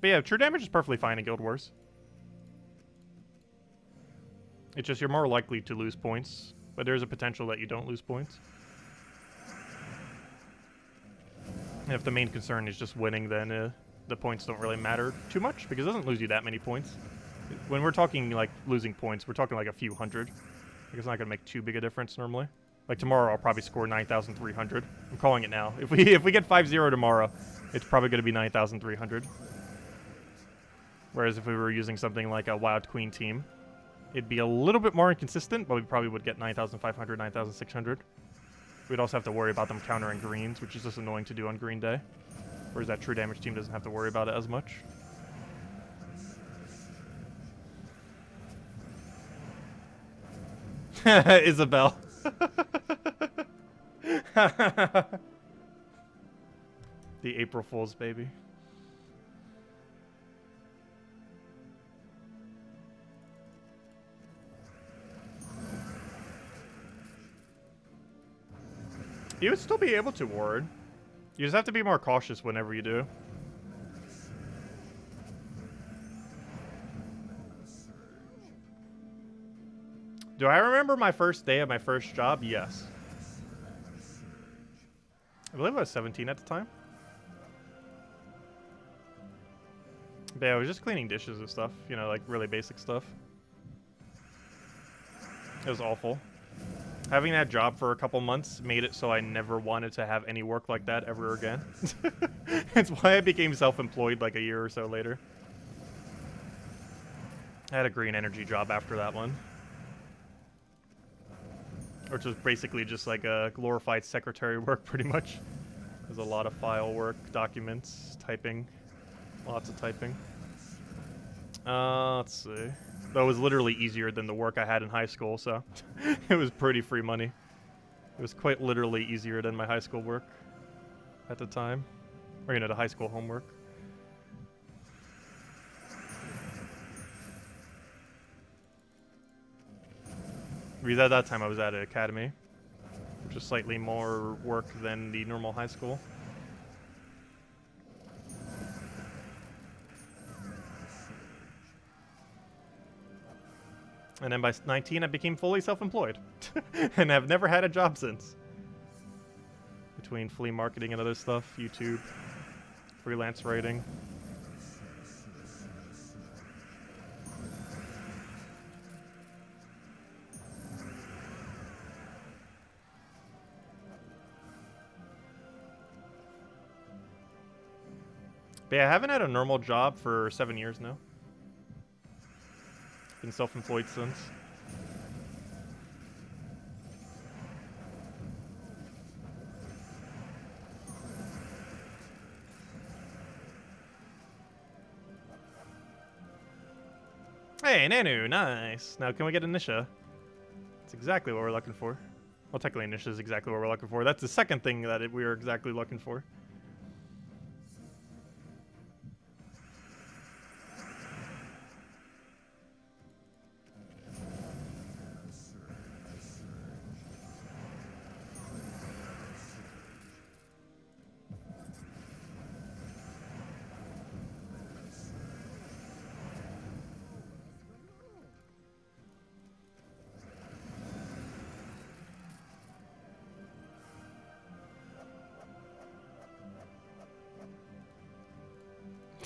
S1: But yeah, true damage is perfectly fine in Guild Wars. It's just you're more likely to lose points. But there's a potential that you don't lose points. And if the main concern is just winning, then the points don't really matter too much, because it doesn't lose you that many points. When we're talking, like, losing points, we're talking, like, a few hundred. Like, it's not going to make too big a difference, normally. Like, tomorrow, I'll probably score 9,300. I'm calling it now. If we get 5-0 tomorrow, it's probably going to be 9,300. Whereas if we were using something like a Wild Queen team, It'd be a little bit more inconsistent, but we probably would get 9,500, 9,600. We'd also have to worry about them countering greens, which is just annoying to do on green day. Whereas that true damage team doesn't have to worry about it as much. Isabel. The April Fool's baby. You would still be able to ward. You just have to be more cautious whenever you do. Do I remember my first day of my first job? Yes. I believe I was 17 at the time. But yeah, I was just cleaning dishes and stuff. You know, like really basic stuff. It was awful. Having that job for a couple months made it so I never wanted to have any work like that ever again. It's why I became self-employed like a year or so later. I had a green energy job after that one. Which was basically just like a glorified secretary work, pretty much. There's a lot of file work, documents, typing. Lots of typing. Let's see. That was literally easier than the work I had in high school, so it was pretty free money. It was quite literally easier than my high school work at the time. Or, you know, the high school homework. Because at that time I was at an academy, which is slightly more work than the normal high school. And then by 19, I became fully self-employed. And have never had a job since. Between flea marketing and other stuff, YouTube, freelance writing. But yeah, I haven't had a normal job for 7 years now. Been self-employed since. Hey, Nanu, nice. Now can we get a Nisha? That's exactly what we're looking for. Well, technically Nisha is exactly what we're looking for. That's the second thing that we are exactly looking for.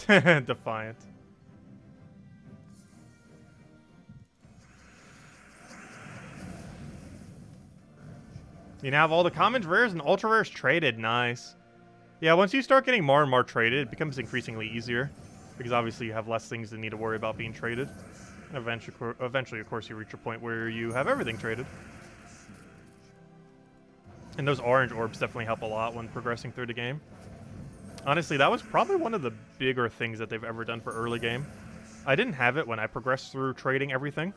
S1: Defiant. You now have all the commons, rares, and ultra rares traded. Nice. Yeah, once you start getting more and more traded, it becomes increasingly easier. Because obviously you have less things that need to worry about being traded. And eventually, of course, you reach a point where you have everything traded. And those orange orbs definitely help a lot when progressing through the game. Honestly, that was probably one of the bigger things that they've ever done for early game. I didn't have it when I progressed through trading everything,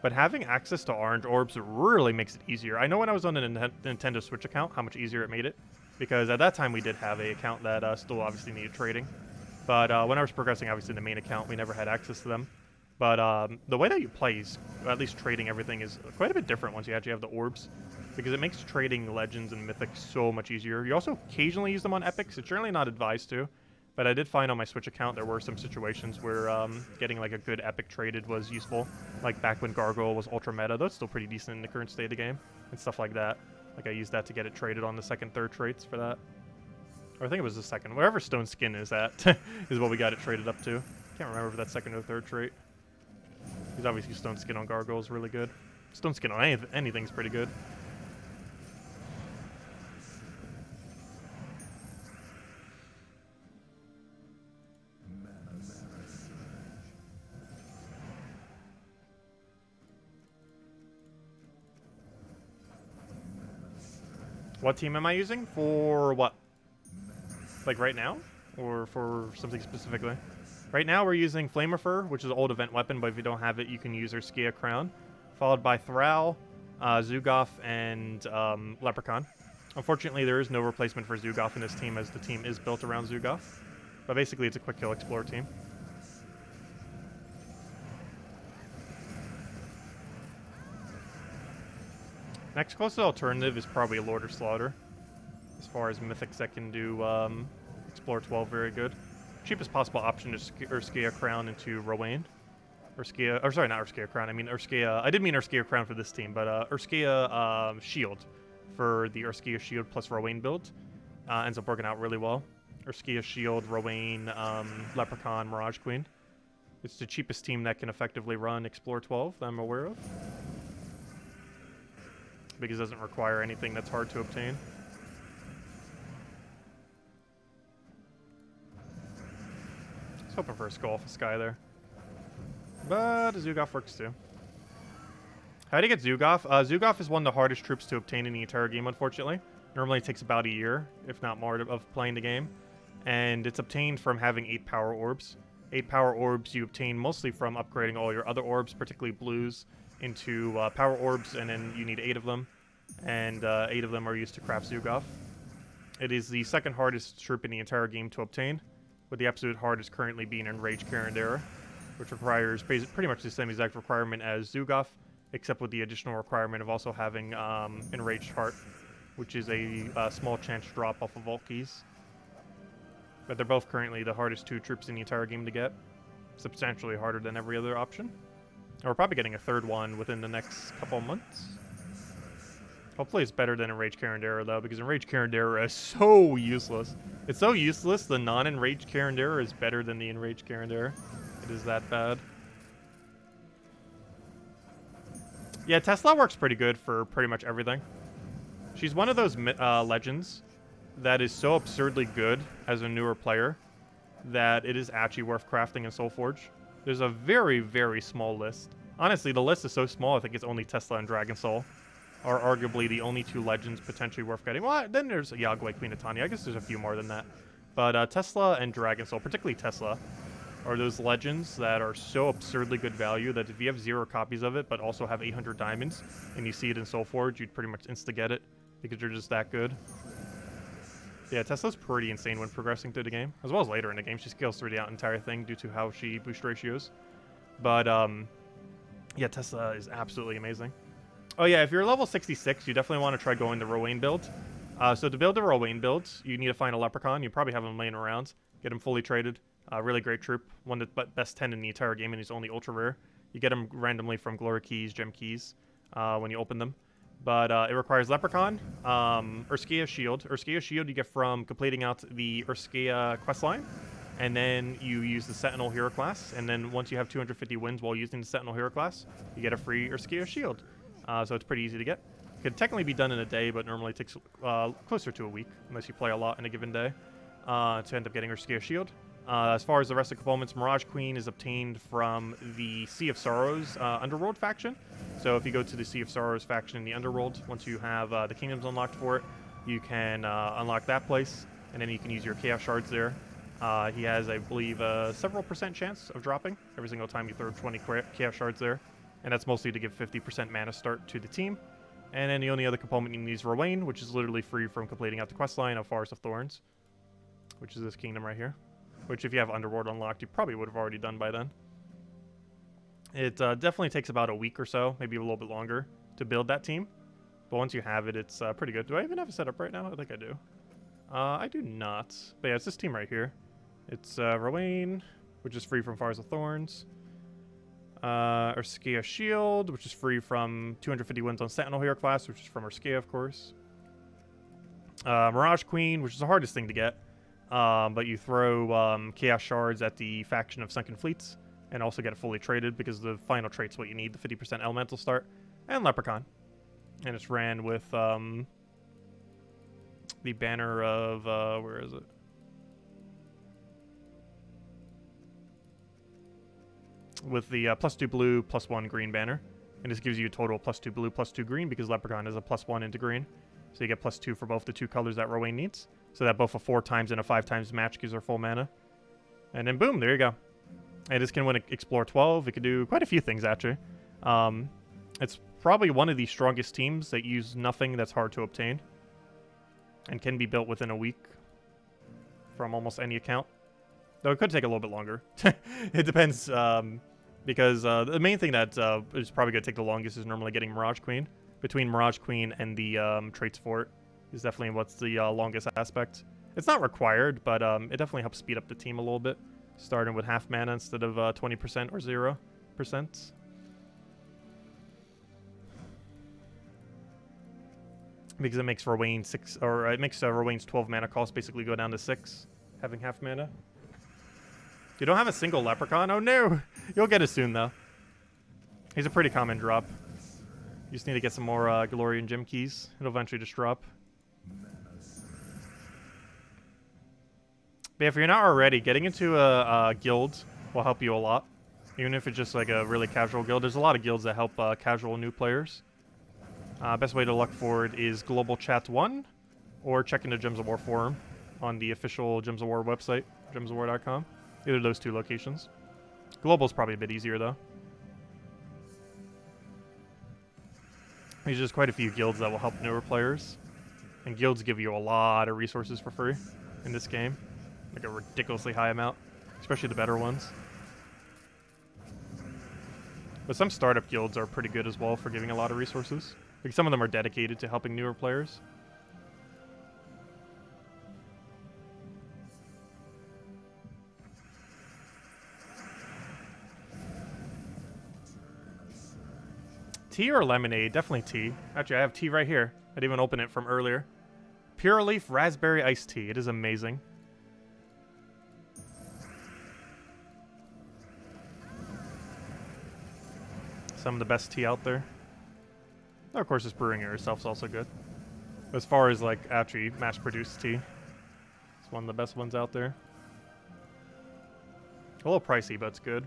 S1: but having access to orange orbs really makes it easier. I know when I was on a Nintendo Switch account, how much easier it made it, because at that time we did have an account that still obviously needed trading. But when I was progressing, obviously in the main account, we never had access to them. But the way that you play, at least trading everything, is quite a bit different once you actually have the orbs. Because it makes trading legends and mythics so much easier. You also occasionally use them on epics. It's generally not advised to. But I did find on my Switch account there were some situations where getting like a good epic traded was useful. Like back when Gargoyle was ultra meta. That's still pretty decent in the current state of the game. And stuff like that. Like I used that to get it traded on the second, third traits for that. Or I think it was the second. Wherever Stone Skin is at is what we got it traded up to. Can't remember if that's second or third trait. Because obviously Stone Skin on Gargoyle is really good. Stone Skin on anything's pretty good. What team am I using? For what? Like right now? Or for something specifically? Right now we're using Flamerefer, which is an old event weapon, but if you don't have it, you can use Urskea Crown. Followed by Thrall, Zugoff, and Leprechaun. Unfortunately, there is no replacement for Zugoff in this team, as the team is built around Zugoff. But basically, it's a quick kill explorer team. Next closest alternative is probably Lord or Slaughter. As far as mythics that can do Explore 12 very good. Cheapest possible option is Urskea Crown into Rowan. Urskea, or sorry, not Urskea Crown. I mean Urskea. I did mean Urskea Crown for this team, but Urskea Shield for the Urskea Shield plus Rowan build ends up working out really well. Urskea Shield, Rowan, Leprechaun, Mirage Queen. It's the cheapest team that can effectively run Explore 12 that I'm aware of, because it doesn't require anything that's hard to obtain. I was hoping for a skull off the sky there. But Zugoff works too. How do you get Zugoff? Zugoff is one of the hardest troops to obtain in the entire game, unfortunately. Normally it takes about a year, if not more, of playing the game. And it's obtained from having 8 power orbs. 8 power orbs you obtain mostly from upgrading all your other orbs, particularly blues, into power orbs, and then you need 8 of them. And 8 of them are used to craft Zugoff. It is the second hardest troop in the entire game to obtain, with the absolute hardest currently being Enraged Karandera, which requires pretty much the same exact requirement as Zugoff, except with the additional requirement of also having Enraged Heart, which is a small chance drop off of vault keys. But they're both currently the hardest 2 troops in the entire game to get. Substantially harder than every other option. And we're probably getting a third one within the next couple of months. Hopefully it's better than Enraged Karandera, though, because Enraged Karandera is so useless. It's so useless, the non-Enraged Karandera is better than the Enraged Karandera. It is that bad. Yeah, Tesla works pretty good for pretty much everything. She's one of those legends that is so absurdly good as a newer player that it is actually worth crafting in Soulforge. There's a very, very small list. Honestly, the list is so small, I think it's only Tesla and Dragon Soul are arguably the only 2 legends potentially worth getting. Well, then there's Yagway, Queen of Tanya. I guess there's a few more than that. But Tesla and Dragon Soul, particularly Tesla, are those legends that are so absurdly good value that if you have 0 copies of it, but also have 800 diamonds, and you see it in Soulforge, you'd pretty much insta-get it, because you're just that good. Yeah, Tesla's pretty insane when progressing through the game, as well as later in the game. She scales through the entire thing due to how she boost ratios. But, yeah, Tesla is absolutely amazing. Oh yeah, if you're level 66, you definitely want to try going the Rowan build. So to build the Rowan build, you need to find a Leprechaun. You probably have him laying around. Get him fully traded. Really great troop. One of the best 10 in the entire game, and he's only ultra rare. You get him randomly from Glory Keys, Gem Keys, when you open them. But it requires Leprechaun, Urskea Shield. Urskea Shield you get from completing out the Urskea questline. And then you use the Sentinel Hero class. And then once you have 250 wins while using the Sentinel Hero class, you get a free Urskea Shield. So it's pretty easy to get. Could technically be done in a day, but normally takes closer to a week, unless you play a lot in a given day, to end up getting Urskea Shield. As far as the rest of the components, Mirage Queen is obtained from the Sea of Sorrows Underworld faction. So if you go to the Sea of Sorrows faction in the Underworld, once you have the kingdoms unlocked for it, you can unlock that place, and then you can use your Chaos Shards there. He has, I believe, a several % chance of dropping every single time you throw 20 Chaos Shards there. And that's mostly to give 50% mana start to the team. And then the only other component you need is Rowan, which is literally free from completing out the questline of Forest of Thorns, which is this kingdom right here. Which, if you have Underworld unlocked, you probably would have already done by then. It definitely takes about a week or so, maybe a little bit longer, to build that team. But once you have it, it's pretty good. Do I even have it set up right now? I think I do. I do not. But yeah, it's this team right here. It's Rowan, which is free from Forest of Thorns. Urskea Shield, which is free from 250 wins on Sentinel Hero class, which is from Urskea, of course. Mirage Queen, which is the hardest thing to get. But you throw Chaos Shards at the faction of Sunken Fleets, and also get it fully traded, because the final trait's what you need, the 50% elemental start. And Leprechaun. And it's ran with the banner of, where is it? With the +2 blue, +1 green banner. And this gives you a total +2 blue, +2 green, because Leprechaun is a +1 into green. So you get +2 for both the 2 colors that Rowan needs. So that both a 4 times and a 5 times match gives her full mana. And then boom, there you go. And this can win Explore 12. It can do quite a few things, actually. It's probably one of the strongest teams that use nothing that's hard to obtain. And can be built within a week from almost any account. Though it could take a little bit longer. It depends, because the main thing that is probably going to take the longest is normally getting Mirage Queen. Between Mirage Queen and the Traits Fort is definitely what's the longest aspect. It's not required, but it definitely helps speed up the team a little bit. Starting with half mana instead of 20% or 0%. Because it makes Rowan's 12 mana cost basically go down to 6, having half mana. You don't have a single Leprechaun? Oh no! You'll get it soon though. He's a pretty common drop. You just need to get some more Galorian Gem Keys. It'll eventually just drop. But if you're not already, getting into a guild will help you a lot. Even if it's just like a really casual guild. There's a lot of guilds that help casual new players. Best way to look for it is Global Chat 1 or checking the Gems of War forum on the official Gems of War website, gemsofwar.com. Either of those 2 locations. Global's probably a bit easier though. There's just quite a few guilds that will help newer players. And guilds give you a lot of resources for free in this game. Like a ridiculously high amount. Especially the better ones. But some startup guilds are pretty good as well for giving a lot of resources. Like some of them are dedicated to helping newer players. Tea or lemonade? Definitely tea. Actually, I have tea right here. I didn't even open it from earlier. Pure Leaf Raspberry Iced Tea. It is amazing. Some of the best tea out there. Oh, of course, just brewing it yourself is also good. But as far as, like, actually mass-produced tea, it's one of the best ones out there. A little pricey, but it's good.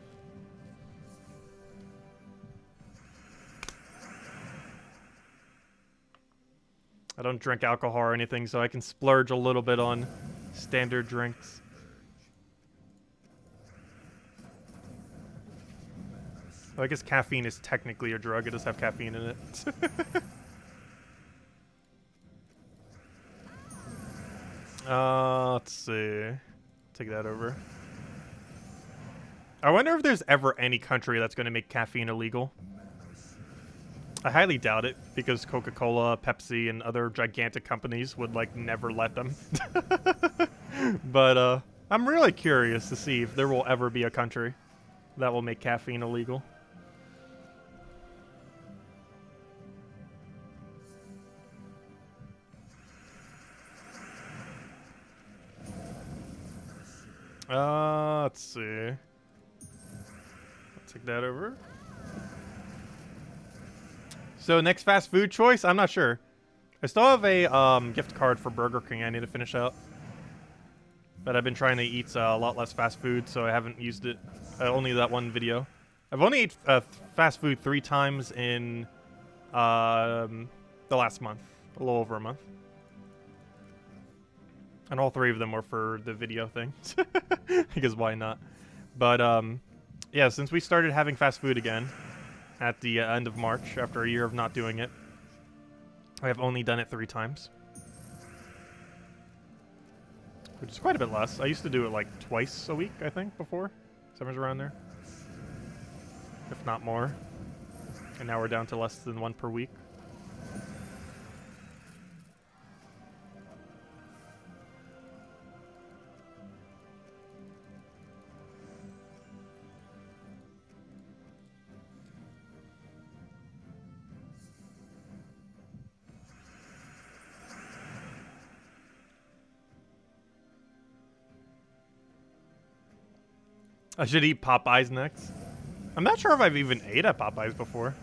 S1: I don't drink alcohol or anything, so I can splurge a little bit on standard drinks. Well, I guess caffeine is technically a drug. It does have caffeine in it. Let's see. Take that over. I wonder if there's ever any country that's going to make caffeine illegal. I highly doubt it, because Coca-Cola, Pepsi, and other gigantic companies would, like, never let them. But, I'm really curious to see if there will ever be a country that will make caffeine illegal. Let's see. I'll take that over. So next fast food choice, I'm not sure. I still have a gift card for Burger King I need to finish out. But I've been trying to eat a lot less fast food, so I haven't used it. Only that one video. I've only ate fast food 3 times in the last month. A little over a month. And all 3 of them were for the video thing. Because why not? But yeah, since we started having fast food again at the end of March, after a year of not doing it, I have only done it 3 times. Which is quite a bit less. I used to do it like twice a week, I think, before. Somewhere around there. If not more. And now we're down to less than 1 per week. I should eat Popeyes next. I'm not sure if I've even ate at Popeyes before.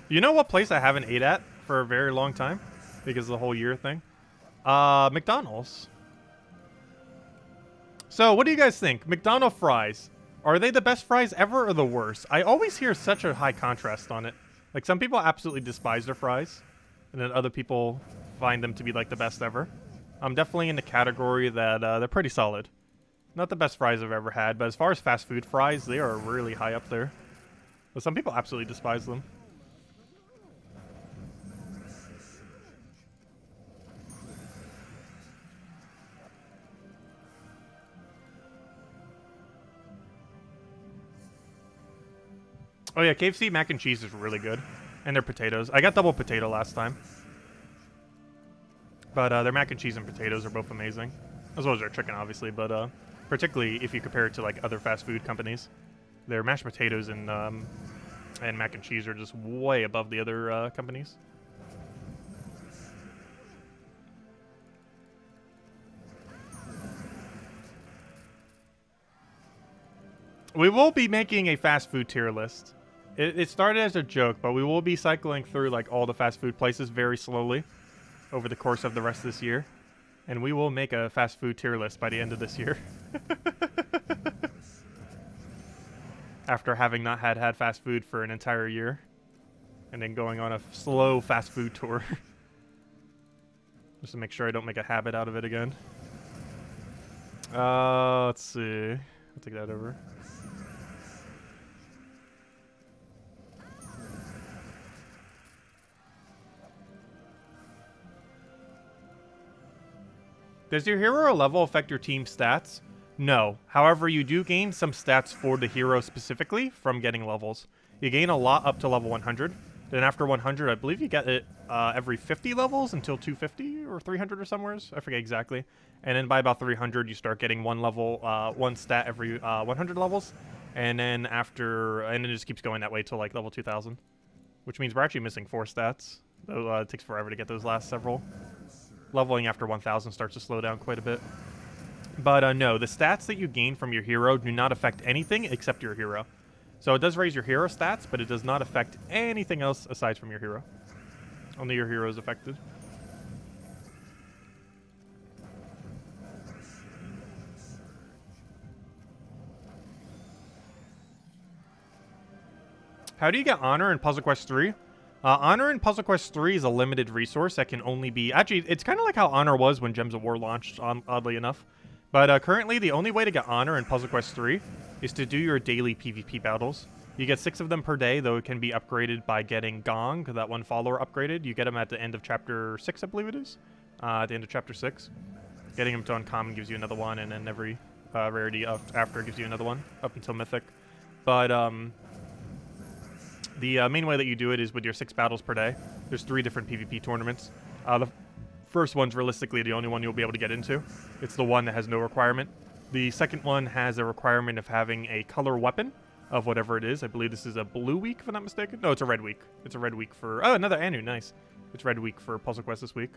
S1: You know what place I haven't ate at for a very long time? Because of the whole year thing? McDonald's. So, what do you guys think? McDonald's fries. Are they the best fries ever or the worst? I always hear such a high contrast on it. Like, some people absolutely despise their fries, and then other people find them to be, like, the best ever. I'm definitely in the category that they're pretty solid. Not the best fries I've ever had, but as far as fast food fries, they are really high up there. But some people absolutely despise them. Oh yeah, KFC mac and cheese is really good. And their potatoes. I got double potato last time. But their mac and cheese and potatoes are both amazing. As well as their chicken, obviously, but particularly if you compare it to like other fast food companies. Their mashed potatoes and mac and cheese are just way above the other companies. We will be making a fast food tier list. It started as a joke, but we will be cycling through like all the fast food places very slowly over the course of the rest of this year. And we will make a fast food tier list by the end of this year. After having not had fast food for an entire year. And then going on a slow fast food tour. Just to make sure I don't make a habit out of it again. Let's see. I'll take that over. Does your hero level affect your team's stats? No. However, you do gain some stats for the hero specifically from getting levels. You gain a lot up to level 100. Then after 100, I believe you get it every 50 levels until 250 or 300 or somewheres. I forget exactly. And then by about 300, you start getting one level, one stat every 100 levels. And then after, and it just keeps going that way till like level 2000. Which means we're actually missing 4 stats. Though it takes forever to get those last several. Leveling after 1000 starts to slow down quite a bit. But no, the stats that you gain from your hero do not affect anything except your hero. So it does raise your hero stats, but it does not affect anything else aside from your hero. Only your hero is affected. How do you get Honor in Puzzle Quest 3? Honor in Puzzle Quest 3 is a limited resource that can only be... Actually, it's kind of like how Honor was when Gems of War launched, oddly enough. But currently, the only way to get Honor in Puzzle Quest 3 is to do your daily PvP battles. You get 6 of them per day, though it can be upgraded by getting Gong, that one follower upgraded. You get them at the end of Chapter 6, I believe it is. At the end of Chapter 6. Getting them to Uncommon gives you another one, and then every rarity after gives you another one, up until Mythic. But, the main way that you do it is with your 6 battles per day. There's 3 different PvP tournaments. The first one's realistically the only one you'll be able to get into. It's the one that has no requirement. The second one has a requirement of having a color weapon of whatever it is. I believe this is a blue week, if I'm not mistaken. No, it's a red week. It's a red week for... Oh, another Anu, nice. It's red week for Puzzle Quest this week.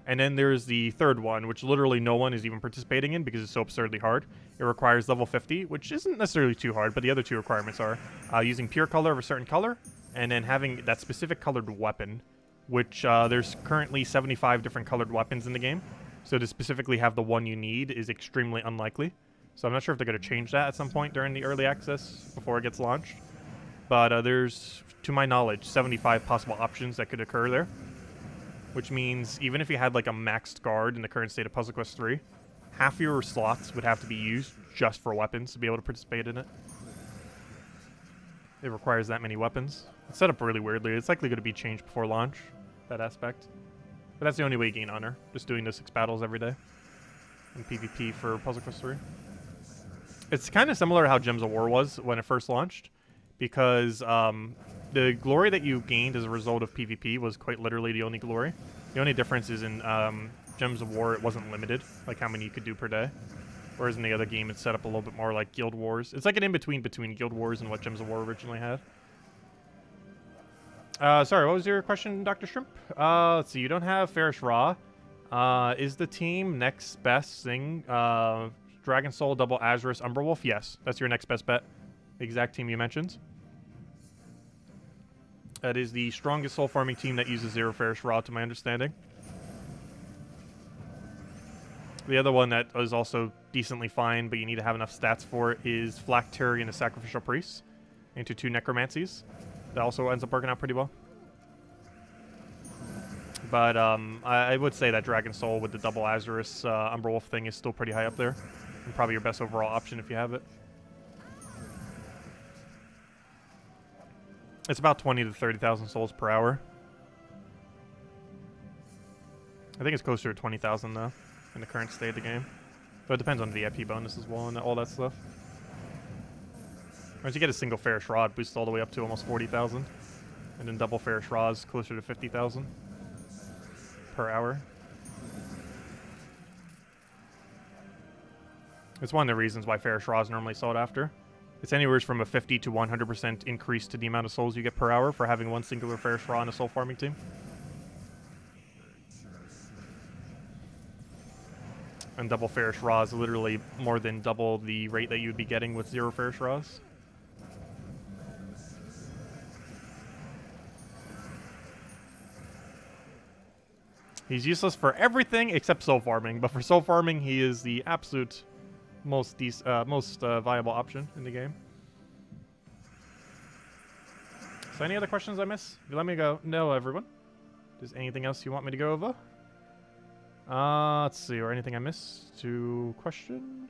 S1: And then there's the third one, which literally no one is even participating in because it's so absurdly hard. It requires level 50, which isn't necessarily too hard, but the other 2 requirements are using pure color of a certain color, and then having that specific colored weapon, which there's currently 75 different colored weapons in the game. So to specifically have the one you need is extremely unlikely. So I'm not sure if they're going to change that at some point during the early access before it gets launched. But there's, to my knowledge, 75 possible options that could occur there. Which means even if you had like a maxed guard in the current state of Puzzle Quest 3, half your slots would have to be used just for weapons to be able to participate in it. It requires that many weapons. It's set up really weirdly. It's likely going to be changed before launch, that aspect. But that's the only way you gain Honor, just doing those 6 battles every day in PvP for Puzzle Quest 3. It's kind of similar to how Gems of War was when it first launched, because the glory that you gained as a result of PvP was quite literally the only glory. The only difference is in Gems of War, it wasn't limited, like how many you could do per day. Whereas in the other game, it's set up a little bit more like Guild Wars. It's like an in-between between Guild Wars and what Gems of War originally had. Sorry, what was your question, Dr. Shrimp? Let's see, you don't have Farish Ra. Is the team next best thing Dragon Soul, Double Azurus, Umberwolf? Yes, that's your next best bet. The exact team you mentioned. That is the strongest soul farming team that uses 0 Farish Ra, to my understanding. The other one that is also decently fine, but you need to have enough stats for it, is Phylactery, a Sacrificial Priest into 2 Necromancies. That also ends up working out pretty well. But I would say that Dragon Soul with the double Azurus Umbra Wolf thing is still pretty high up there. And probably your best overall option if you have it. It's about 20 to 30,000 souls per hour. I think it's closer to 20,000 though, in the current state of the game. But it depends on the VIP bonus as well and all that stuff. Once you get a single Fairish Rod, boosts all the way up to almost 40,000. And then double Fairish Rods closer to 50,000 per hour. It's one of the reasons why Fairish Rods normally sought after. It's anywhere from a 50 to 100% increase to the amount of souls you get per hour for having one singular Fairish Rod in a soul farming team. And double Fairish Raws literally more than double the rate that you would be getting with 0 Fairish Raws. He's useless for everything except soul farming, but for soul farming, he is the absolute most viable option in the game. So any other questions I miss? You let me go. No, everyone. Is anything else you want me to go over? Let's see, or anything I missed to question?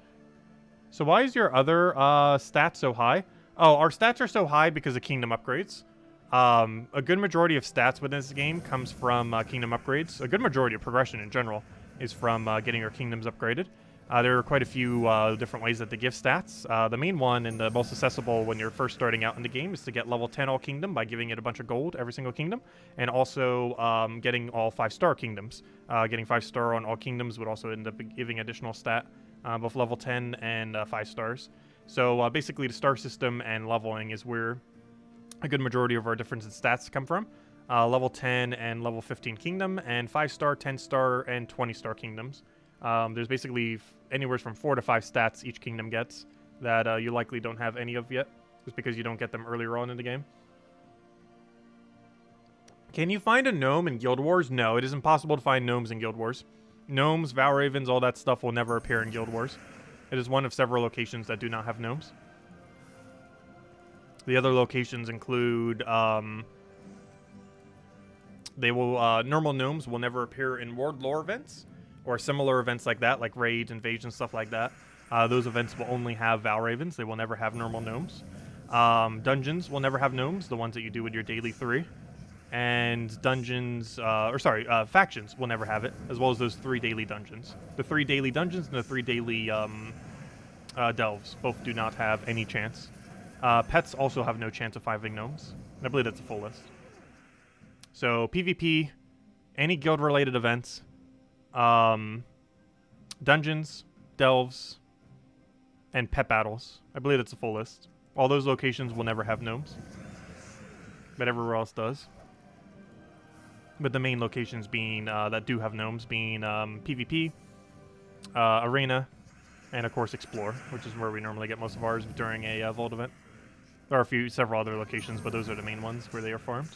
S1: So why is your other stat so high? Oh, our stats are so high because of kingdom upgrades. A good majority of stats within this game comes from kingdom upgrades. A good majority of progression in general is from getting your kingdoms upgraded. There are quite a few different ways that they give stats. The main one and the most accessible when you're first starting out in the game is to get level 10 all kingdom by giving it a bunch of gold every single kingdom, and also getting all 5-star kingdoms. Getting 5-star on all kingdoms would also end up giving additional stat, both level 10 and 5 stars. So basically the star system and leveling is where a good majority of our difference in stats come from. Level 10 and level 15 kingdom, and 5-star, 10-star, and 20-star kingdoms. There's basically anywhere from 4 to 5 stats each kingdom gets that you likely don't have any of yet, just because you don't get them earlier on in the game. Can you find a gnome in Guild Wars? No, it is impossible to find gnomes in Guild Wars. Gnomes, Valravens, all that stuff will never appear in Guild Wars. It is one of several locations that do not have gnomes. The other locations include, normal gnomes will never appear in World Lore events, or similar events like that, like raids, invasions, stuff like that. Those events will only have Valravens. They will never have normal gnomes. Dungeons will never have gnomes, the ones that you do with your daily 3. And dungeons, factions will never have it, as well as those 3 daily dungeons. The 3 daily dungeons and the 3 daily delves both do not have any chance. Pets also have no chance of finding gnomes. I believe that's a full list. So PvP, any guild-related events, dungeons, delves, and pet battles. I believe that's a full list. All those locations will never have gnomes, but everywhere else does. But the main locations being that do have gnomes being PvP, Arena, and of course Explore, which is where we normally get most of ours during a Vault event. There are several other locations, but those are the main ones where they are farmed.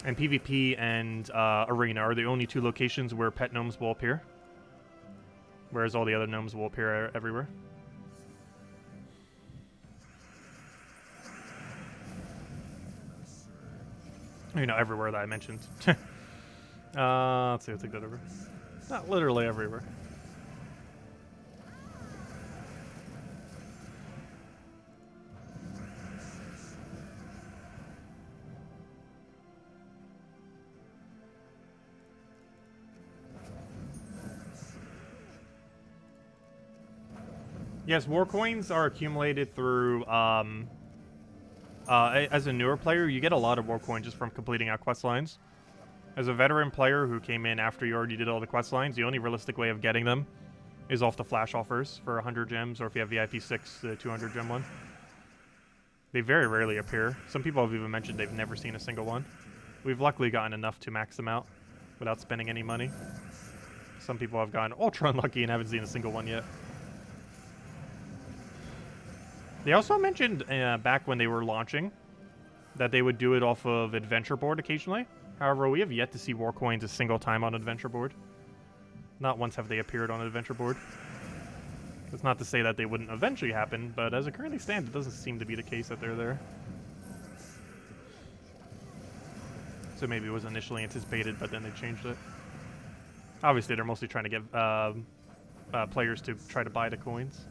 S1: And PvP and Arena are the only 2 locations where pet gnomes will appear, whereas all the other gnomes will appear everywhere. You know, everywhere that I mentioned. Let's see, let's take that over. Not literally everywhere. Yes, war coins are accumulated through, as a newer player, you get a lot of war coins just from completing out quest lines. As a veteran player who came in after you already did all the quest lines, the only realistic way of getting them is off the flash offers for 100 gems, or if you have VIP 6, the 200 gem one. They very rarely appear. Some people have even mentioned they've never seen a single one. We've luckily gotten enough to max them out without spending any money. Some people have gotten ultra unlucky and haven't seen a single one yet. They also mentioned back when they were launching that they would do it off of Adventure Board occasionally. However, we have yet to see war coins a single time on Adventure Board. Not once have they appeared on an adventure board. That's not to say that they wouldn't eventually happen, but as it currently stands, it doesn't seem to be the case that they're there. So maybe it was initially anticipated, but then they changed it. Obviously, they're mostly trying to get players to try to buy the coins.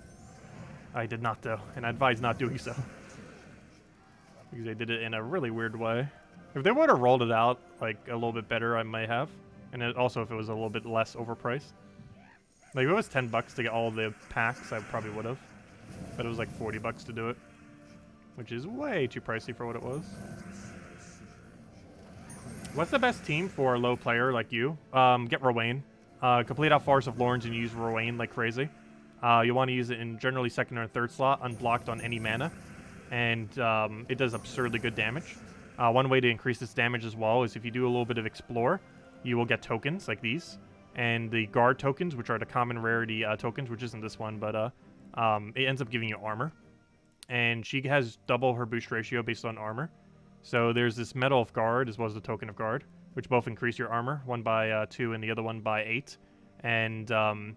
S1: I did not, though, and I advise not doing so. Because they did it in a really weird way. If they would have rolled it out, like, a little bit better, I might have. And also if it was a little bit less overpriced. Like, if it was $10 to get all the packs, I probably would have. But it was like $40 to do it. Which is way too pricey for what it was. What's the best team for a low player like you? Get Rowan. Complete out Forest of Lorns and use Rowan like crazy. You want to use it in generally second or third slot, unblocked on any mana. And it does absurdly good damage. One way to increase its damage as well is if you do a little bit of Explore, you will get tokens like these. And the guard tokens, which are the common rarity tokens, which isn't this one, but it ends up giving you armor. And she has double her boost ratio based on armor. So there's this Medal of Guard as well as the Token of Guard, which both increase your armor, one by 2 and the other one by 8. And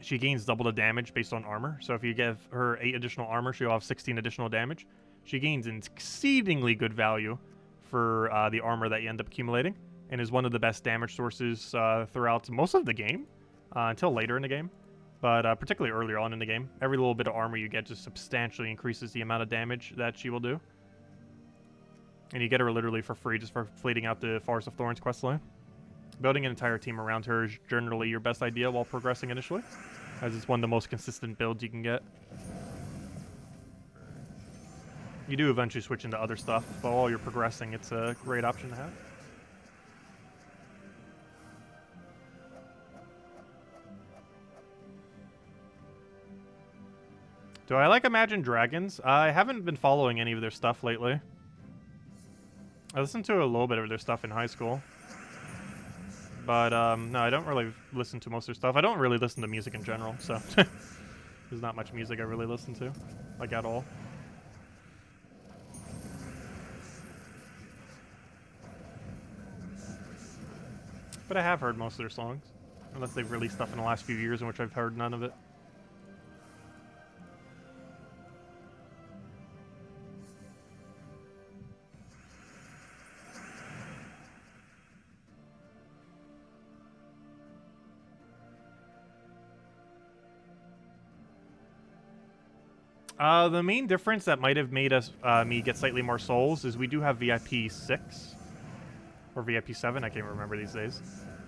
S1: she gains double the damage based on armor. So if you give her 8 additional armor, she'll have 16 additional damage. She gains an exceedingly good value for the armor that you end up accumulating, and is one of the best damage sources throughout most of the game, until later in the game. But particularly earlier on in the game, every little bit of armor you get just substantially increases the amount of damage that she will do. And you get her literally for free just for fleeting out the Forest of Thorns questline. Building an entire team around her is generally your best idea while progressing initially, as it's one of the most consistent builds you can get. You do eventually switch into other stuff, but while you're progressing, it's a great option to have. Do I like Imagine Dragons? I haven't been following any of their stuff lately. I listened to a little bit of their stuff in high school. But, no, I don't really listen to most of their stuff. I don't really listen to music in general, so... There's not much music I really listen to. Like, at all. But I have heard most of their songs. Unless they've released stuff in the last few years in which I've heard none of it. The main difference that might have made us me get slightly more souls is we do have VIP 6 or VIP 7. I can't remember these days,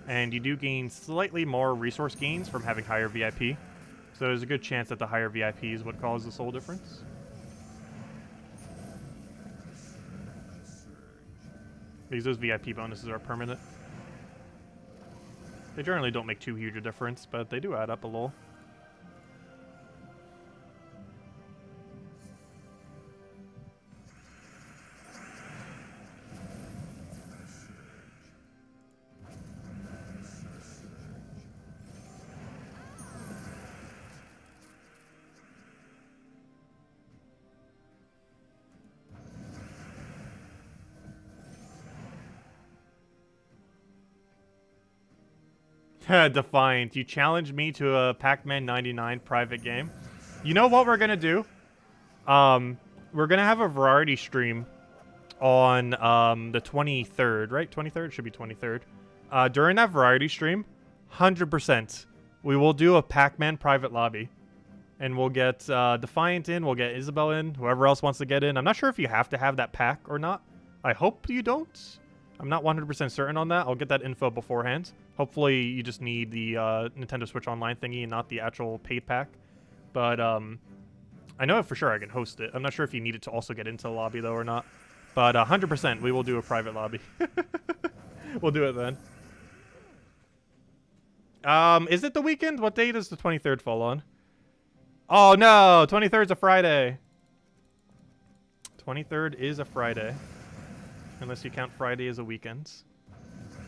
S1: and you do gain slightly more resource gains from having higher VIP. So there's a good chance that the higher VIP is what caused the soul difference. Because those VIP bonuses are permanent. They generally don't make too huge a difference, but they do add up a little. Defiant, you challenged me to a Pac-Man 99 private game. You know what we're gonna do? We're gonna have a variety stream on the 23rd, right? 23rd? Should be 23rd. During that variety stream, 100%, we will do a Pac-Man private lobby. And we'll get Defiant in, we'll get Isabel in, whoever else wants to get in. I'm not sure if you have to have that pack or not. I hope you don't. I'm not 100% certain on that. I'll get that info beforehand. Hopefully you just need the Nintendo Switch Online thingy and not the actual paid pack. But I know for sure I can host it. I'm not sure if you need it to also get into the lobby though or not. But 100% we will do a private lobby. We'll do it then. Is it the weekend? What day does the 23rd fall on? Oh no! 23rd is a Friday. 23rd is a Friday. Unless you count Friday as a weekend.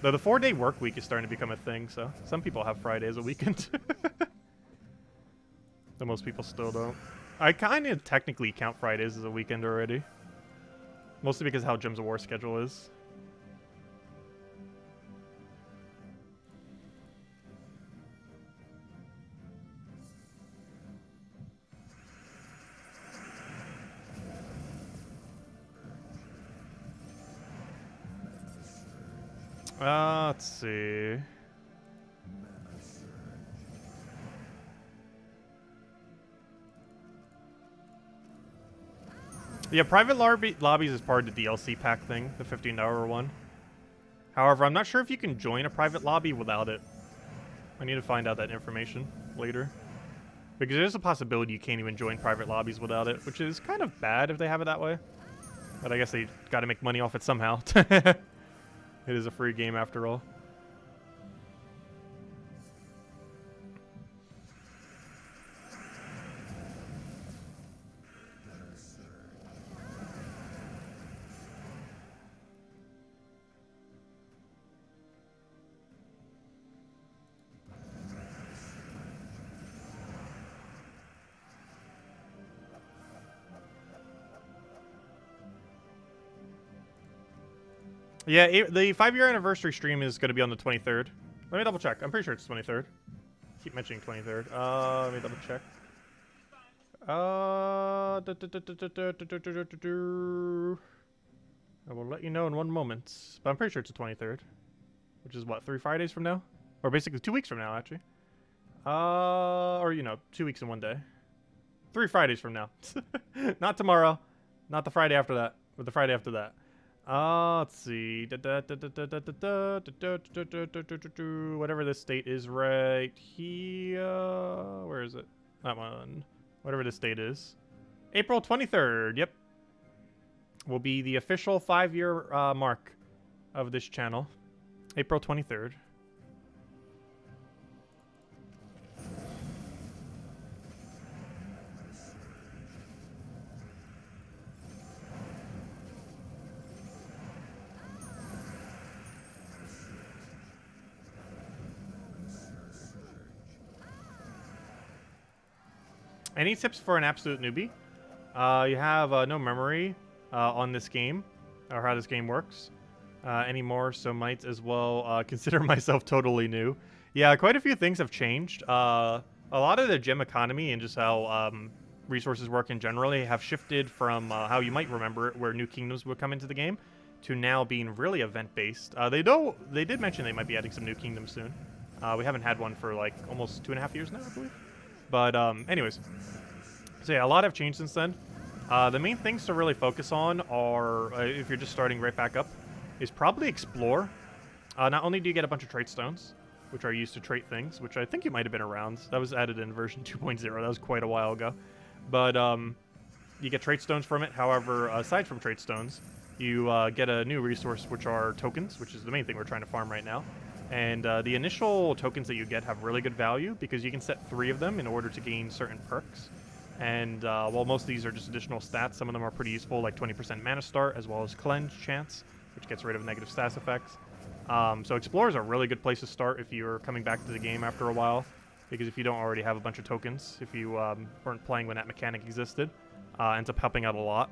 S1: Though the 4-day work week is starting to become a thing, so some people have Friday as a weekend. Though most people still don't. I kind of technically count Fridays as a weekend already. Mostly because how Gems of War schedule is. Let's see. Yeah, private lobbies is part of the DLC pack thing, the $15 one. However, I'm not sure if you can join a private lobby without it. I need to find out that information later. Because there's a possibility you can't even join private lobbies without it, which is kind of bad if they have it that way. But I guess they got to make money off it somehow. It is a free game after all. Yeah, the 5-year anniversary stream is going to be on the 23rd. Let me double check. I'm pretty sure it's 23rd. Keep mentioning 23rd. Let me double check. I will let you know in one moment. But I'm pretty sure it's the 23rd. Which is what, 3 Fridays from now? Or basically 2 weeks from now, actually. Or, you know, 2 weeks and 1 day. 3 Fridays from now. Not tomorrow. Not the Friday after that. But the Friday after that. Let's see. Whatever this date is right here. Where is it? That one. Whatever this date is. April 23rd. Yep. Will be the official 5-year mark of this channel. April 23rd. Any tips for an absolute newbie? You have no memory on this game, or how this game works anymore, so might as well consider myself totally new. Yeah, quite a few things have changed. A lot of the gem economy and just how resources work in generally have shifted from how you might remember it, where new kingdoms would come into the game, to now being really event-based. They did mention they might be adding some new kingdoms soon. We haven't had one for like almost 2.5 years now, I believe. But anyways, so yeah, a lot have changed since then. The main things to really focus on are, if you're just starting right back up, is probably explore. Not only do you get a bunch of trait stones, which are used to trait things, which I think you might have been around. That was added in version 2.0. That was quite a while ago. But you get trait stones from it. However, aside from trait stones, you get a new resource, which are tokens, which is the main thing we're trying to farm right now. And the initial tokens that you get have really good value because you can set 3 of them in order to gain certain perks. And while most of these are just additional stats, some of them are pretty useful, like 20% mana start, as well as cleanse chance, which gets rid of negative stats effects. So Explorer is a really good place to start if you're coming back to the game after a while, because if you don't already have a bunch of tokens, if you weren't playing when that mechanic existed, ends up helping out a lot.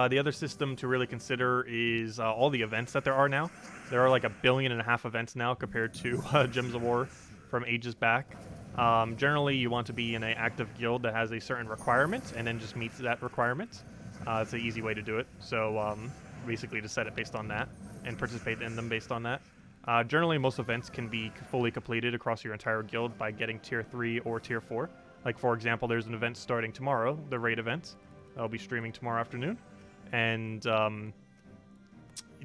S1: The other system to really consider is all the events that there are now. There are like 1.5 billion events now compared to Gems of War from ages back. Generally, you want to be in an active guild that has a certain requirement and then just meets that requirement. It's an easy way to do it. So basically to set it based on that and participate in them based on that. Generally, most events can be fully completed across your entire guild by getting tier 3 or tier 4. Like, for example, there's an event starting tomorrow, the raid event. I'll be streaming tomorrow afternoon. And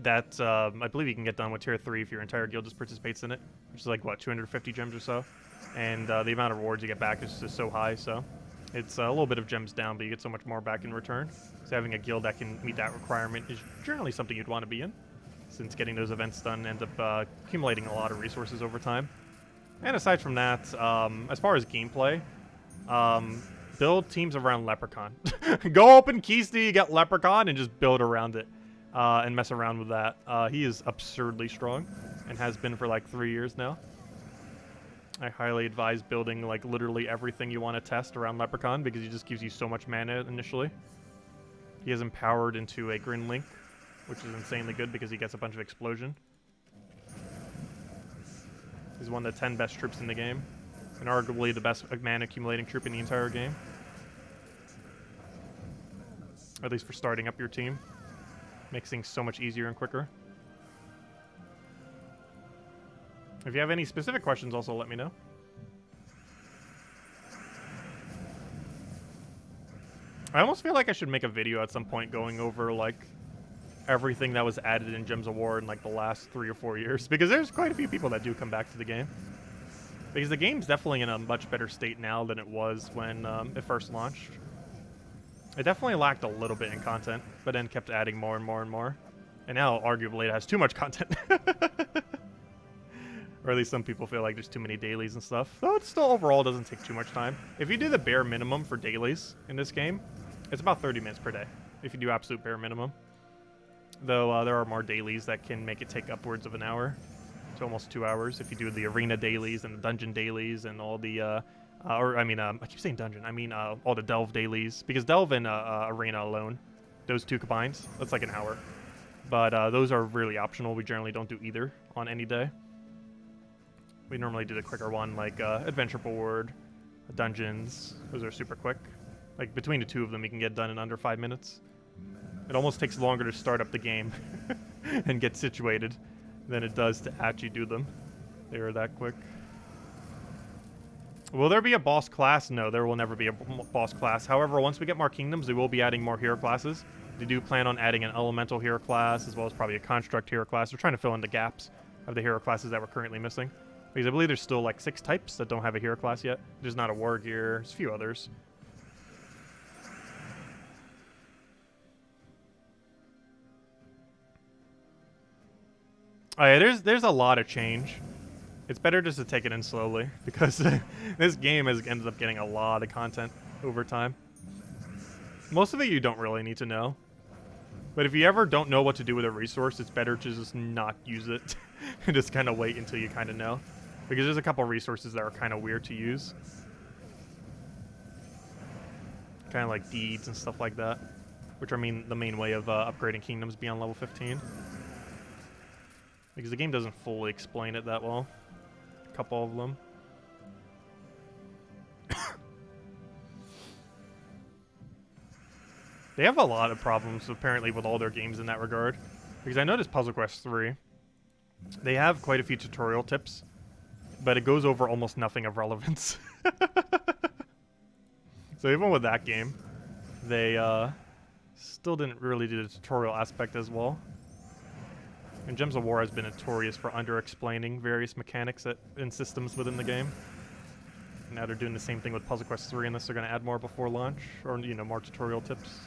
S1: that, I believe you can get done with tier 3 if your entire guild just participates in it, which is like, what, 250 gems or so? And the amount of rewards you get back is just so high, so it's a little bit of gems down, but you get so much more back in return. So having a guild that can meet that requirement is generally something you'd want to be in, since getting those events done ends up accumulating a lot of resources over time. And aside from that, as far as gameplay, build teams around Leprechaun. Go open Keystone, you get Leprechaun, and just build around it and mess around with that. He is absurdly strong and has been for like 3 years now. I highly advise building like literally everything you want to test around Leprechaun because he just gives you so much mana initially. He is empowered into a Grin Link, which is insanely good because he gets a bunch of explosion. He's one of the 10 best troops in the game, and arguably the best mana accumulating troop in the entire game. At least for starting up your team. Makes things so much easier and quicker. If you have any specific questions, also let me know. I almost feel like I should make a video at some point going over, like, everything that was added in Gems of War in, like, the last 3 or 4 years. Because there's quite a few people that do come back to the game. Because the game's definitely in a much better state now than it was when it first launched. It definitely lacked a little bit in content, but then kept adding more and more and more. And now, arguably, it has too much content. Or at least some people feel like there's too many dailies and stuff. Though it still overall doesn't take too much time. If you do the bare minimum for dailies in this game, it's about 30 minutes per day. If you do absolute bare minimum. Though there are more dailies that can make it take upwards of an hour. To almost 2 hours if you do the arena dailies and the dungeon dailies and all the, I keep saying dungeon. I mean all the delve dailies. Because delve and arena alone, those two combined, that's like an hour. But those are really optional. We generally don't do either on any day. We normally do the quicker one, like Adventure Board, Dungeons. Those are super quick. Like, between the two of them, you can get done in under 5 minutes. It almost takes longer to start up the game and get situated than it does to actually do them. They are that quick. Will there be a boss class? No, there will never be a boss class. However, once we get more kingdoms, we will be adding more hero classes. They do plan on adding an elemental hero class, as well as probably a construct hero class. We're trying to fill in the gaps of the hero classes that we're currently missing. Because I believe there's still like 6 types that don't have a hero class yet. There's not a war gear. There's a few others. Oh yeah, there's a lot of change. It's better just to take it in slowly because this game has ended up getting a lot of content over time. Most of it you don't really need to know. But if you ever don't know what to do with a resource, it's better to just not use it and just kind of wait until you kind of know. Because there's a couple resources that are kind of weird to use. Kind of like deeds and stuff like that. Which are the main way of upgrading kingdoms beyond level 15. Because the game doesn't fully explain it that well. A couple of them. They have a lot of problems, apparently, with all their games in that regard. Because I noticed Puzzle Quest 3. They have quite a few tutorial tips. But it goes over almost nothing of relevance. So even with that game, they still didn't really do the tutorial aspect as well. And Gems of War has been notorious for under-explaining various mechanics and systems within the game. Now they're doing the same thing with Puzzle Quest 3 unless they're going to add more before launch, or, you know, more tutorial tips.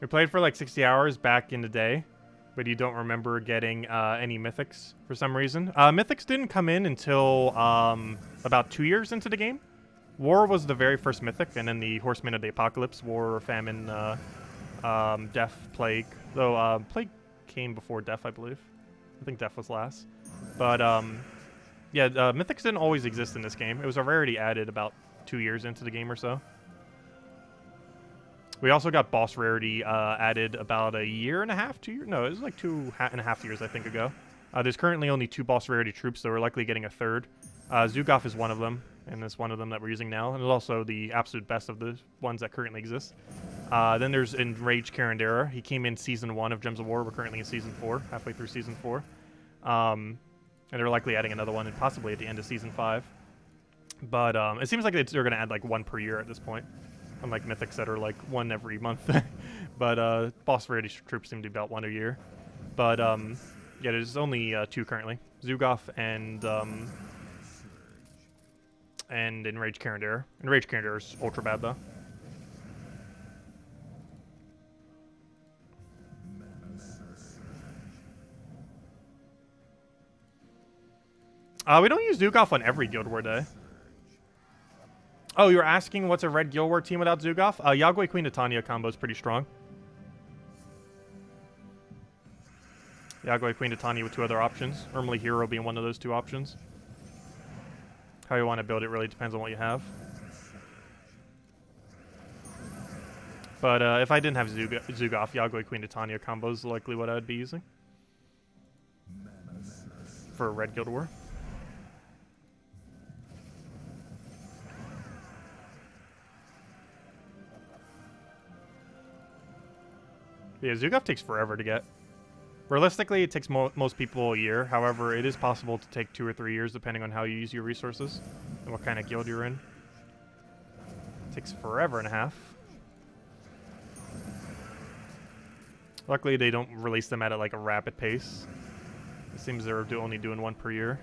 S1: We played for like 60 hours back in the day, but you don't remember getting any mythics for some reason. Mythics didn't come in until about 2 years into the game. War was the very first mythic, and then the Horsemen of the Apocalypse, War, Famine, Death, Plague. Though Plague came before Death, I believe. I think Death was last. But yeah, mythics didn't always exist in this game. It was a rarity added about 2 years into the game or so. We also got boss rarity added about a year and a half, 2 years? No, it was like 2.5 years, I think, ago. There's currently only 2 boss rarity troops, so we're likely getting a third. Zugov is one of them, and it's one of them that we're using now. And it's also the absolute best of the ones that currently exist. Then there's Enraged Karandera. He came in Season 1 of Gems of War. We're currently in Season 4, halfway through Season 4. And they're likely adding another one, and possibly at the end of Season 5. But it seems like they're going to add like 1 per year at this point. Unlike mythics that are like 1 every month. But boss rarity troops seem to be about 1 a year. But yeah, there's only 2 currently. Zugov and Enraged Karandera. Enraged Karandera is ultra bad though. We don't use Zugov on every Guild War day. Oh, you're asking what's a red Guild War team without Zugov? Yagway Queen Titania combo is pretty strong. Yagway Queen Titania with 2 other options. Normally Hero being one of those 2 options. How you want to build it really depends on what you have. But if I didn't have Zugoff, Yagoi, Queen Titania combos is likely what I would be using for Red Guild War. Yeah, Zugoff takes forever to get. Realistically, it takes most people a year. However, it is possible to take 2 or 3 years depending on how you use your resources and what kind of guild you're in. It takes forever and a half. Luckily, they don't release them at like a rapid pace. It seems they're only doing 1 per year.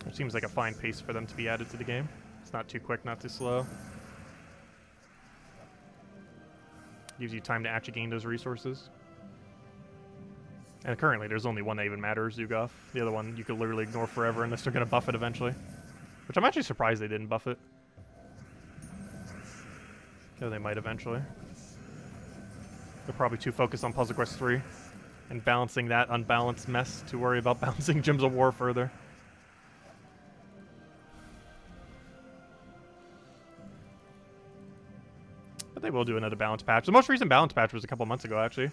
S1: It seems like a fine pace for them to be added to the game. It's not too quick, not too slow. Gives you time to actually gain those resources. And currently, there's only one that even matters, Zugoff. The other one you could literally ignore forever unless they're going to buff it eventually. Which I'm actually surprised they didn't buff it. Though they might eventually. They're probably too focused on Puzzle Quest 3 and balancing that unbalanced mess to worry about balancing Gems of War further. But they will do another balance patch. The most recent balance patch was a couple months ago, actually.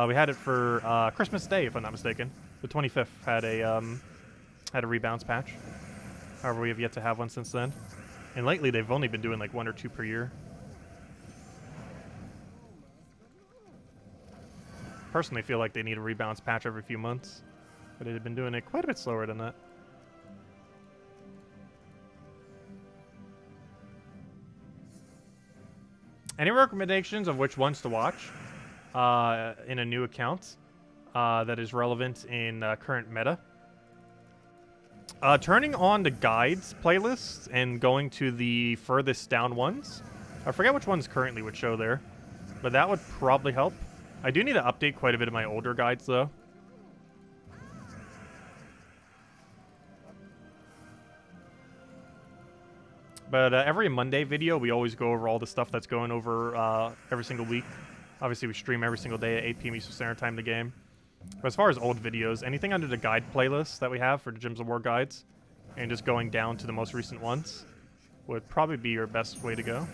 S1: We had it for Christmas Day, if I'm not mistaken. The 25th had a rebalance patch. However, we have yet to have one since then. And lately, they've only been doing like 1 or 2 per year. Personally, feel like they need a rebalance patch every few months. But they've been doing it quite a bit slower than that. Any recommendations of which ones to watch in a new account that is relevant in current meta? Turning on the guides playlist and going to the furthest down ones. I forget which ones currently would show there, but that would probably help. I do need to update quite a bit of my older guides, though. But every Monday video, we always go over all the stuff that's going over every single week. Obviously, we stream every single day at 8 p.m. Eastern Standard Time the game. But as far as old videos, anything under the guide playlist that we have for the Gems of War guides, and just going down to the most recent ones, would probably be your best way to go.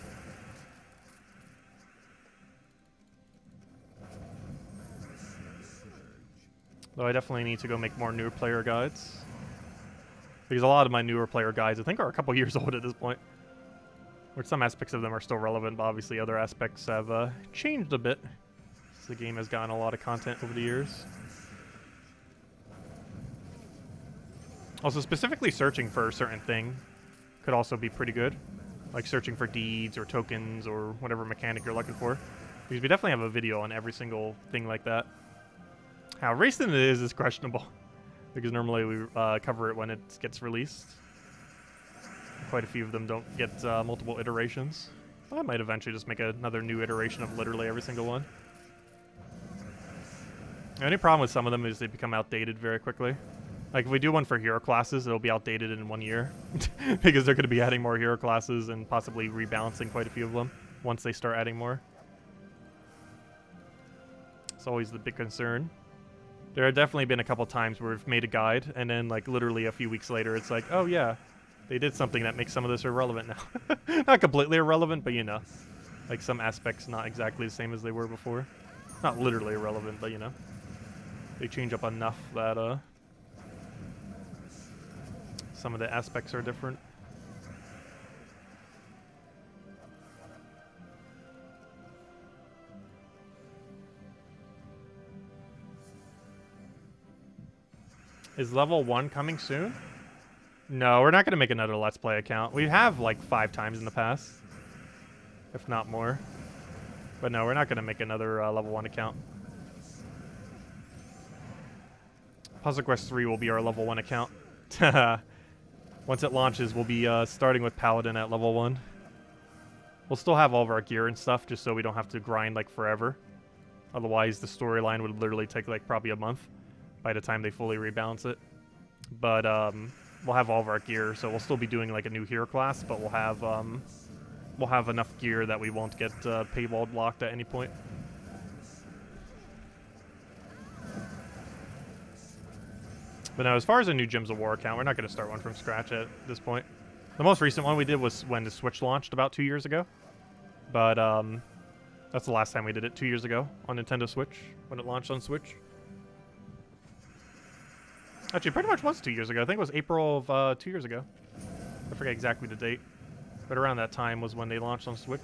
S1: Though I definitely need to go make more newer player guides. Because a lot of my newer player guides, I think, are a couple years old at this point. Which some aspects of them are still relevant, but obviously other aspects have changed a bit. So the game has gotten a lot of content over the years. Also, specifically searching for a certain thing could also be pretty good. Like searching for deeds or tokens or whatever mechanic you're looking for. Because we definitely have a video on every single thing like that. How recent it is questionable. Because normally we cover it when it gets released. Quite a few of them don't get multiple iterations. I might eventually just make another new iteration of literally every single one. The only problem with some of them is they become outdated very quickly. Like if we do one for hero classes, it'll be outdated in 1 year. Because they're going to be adding more hero classes and possibly rebalancing quite a few of them once they start adding more. It's always the big concern. There have definitely been a couple times where we've made a guide, and then like literally a few weeks later, it's like, oh yeah, they did something that makes some of this irrelevant now. Not completely irrelevant, but you know, like some aspects not exactly the same as they were before. Not literally irrelevant, but you know, they change up enough that some of the aspects are different. Is level 1 coming soon? No, we're not going to make another Let's Play account. We have like 5 times in the past. If not more. But no, we're not going to make another level 1 account. Puzzle Quest 3 will be our level 1 account. Once it launches, we'll be starting with Paladin at level 1. We'll still have all of our gear and stuff just so we don't have to grind like forever. Otherwise, the storyline would literally take like probably a month by the time they fully rebalance it. But we'll have all of our gear, so we'll still be doing like a new hero class, but we'll have enough gear that we won't get paywall blocked at any point. But now, as far as a new Gems of War account, we're not going to start one from scratch at this point. The most recent one we did was when the Switch launched about 2 years ago. But that's the last time we did it, 2 years ago on Nintendo Switch, when it launched on Switch. Actually, pretty much was 2 years ago. I think it was April of 2 years ago. I forget exactly the date, but around that time was when they launched on Switch.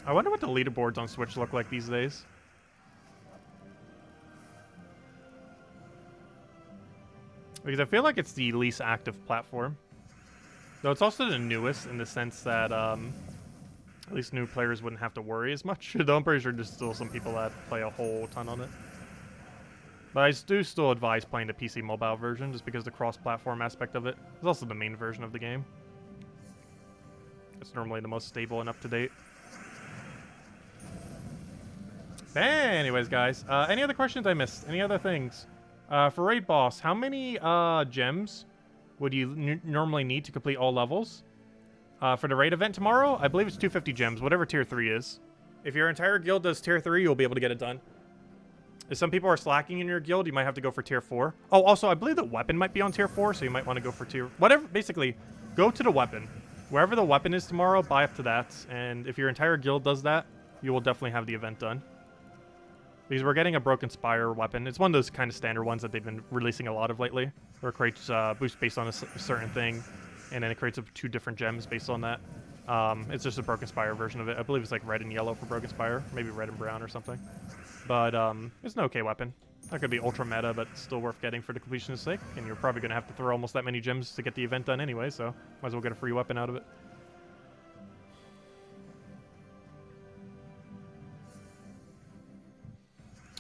S1: I wonder what the leaderboards on Switch look like these days. Because I feel like it's the least active platform. Though it's also the newest in the sense that at least new players wouldn't have to worry as much. Though I'm pretty sure there's still some people that play a whole ton on it. But I do still advise playing the PC mobile version just because the cross-platform aspect of it is also the main version of the game. It's normally the most stable and up-to-date. Anyways, guys, any other questions I missed? Any other things? For Raid Boss, how many gems would you normally need to complete all levels? For the raid event tomorrow, I believe it's 250 gems, whatever tier 3 is. If your entire guild does tier 3, you'll be able to get it done. If some people are slacking in your guild, you might have to go for tier 4. Oh, also, I believe the weapon might be on tier 4, so you might want to go for tier... Whatever, basically, go to the weapon. Wherever the weapon is tomorrow, buy up to that. And if your entire guild does that, you will definitely have the event done. Because we're getting a Broken Spire weapon. It's one of those kind of standard ones that they've been releasing a lot of lately. Where it creates boost based on a certain thing. And then it creates up to 2 different gems based on that. It's just a Broken Spire version of it. I believe it's like red and yellow for Broken Spire. Maybe red and brown or something. But it's an okay weapon. Not going to be ultra meta, but still worth getting for the completion's sake. And you're probably going to have to throw almost that many gems to get the event done anyway. So might as well get a free weapon out of it.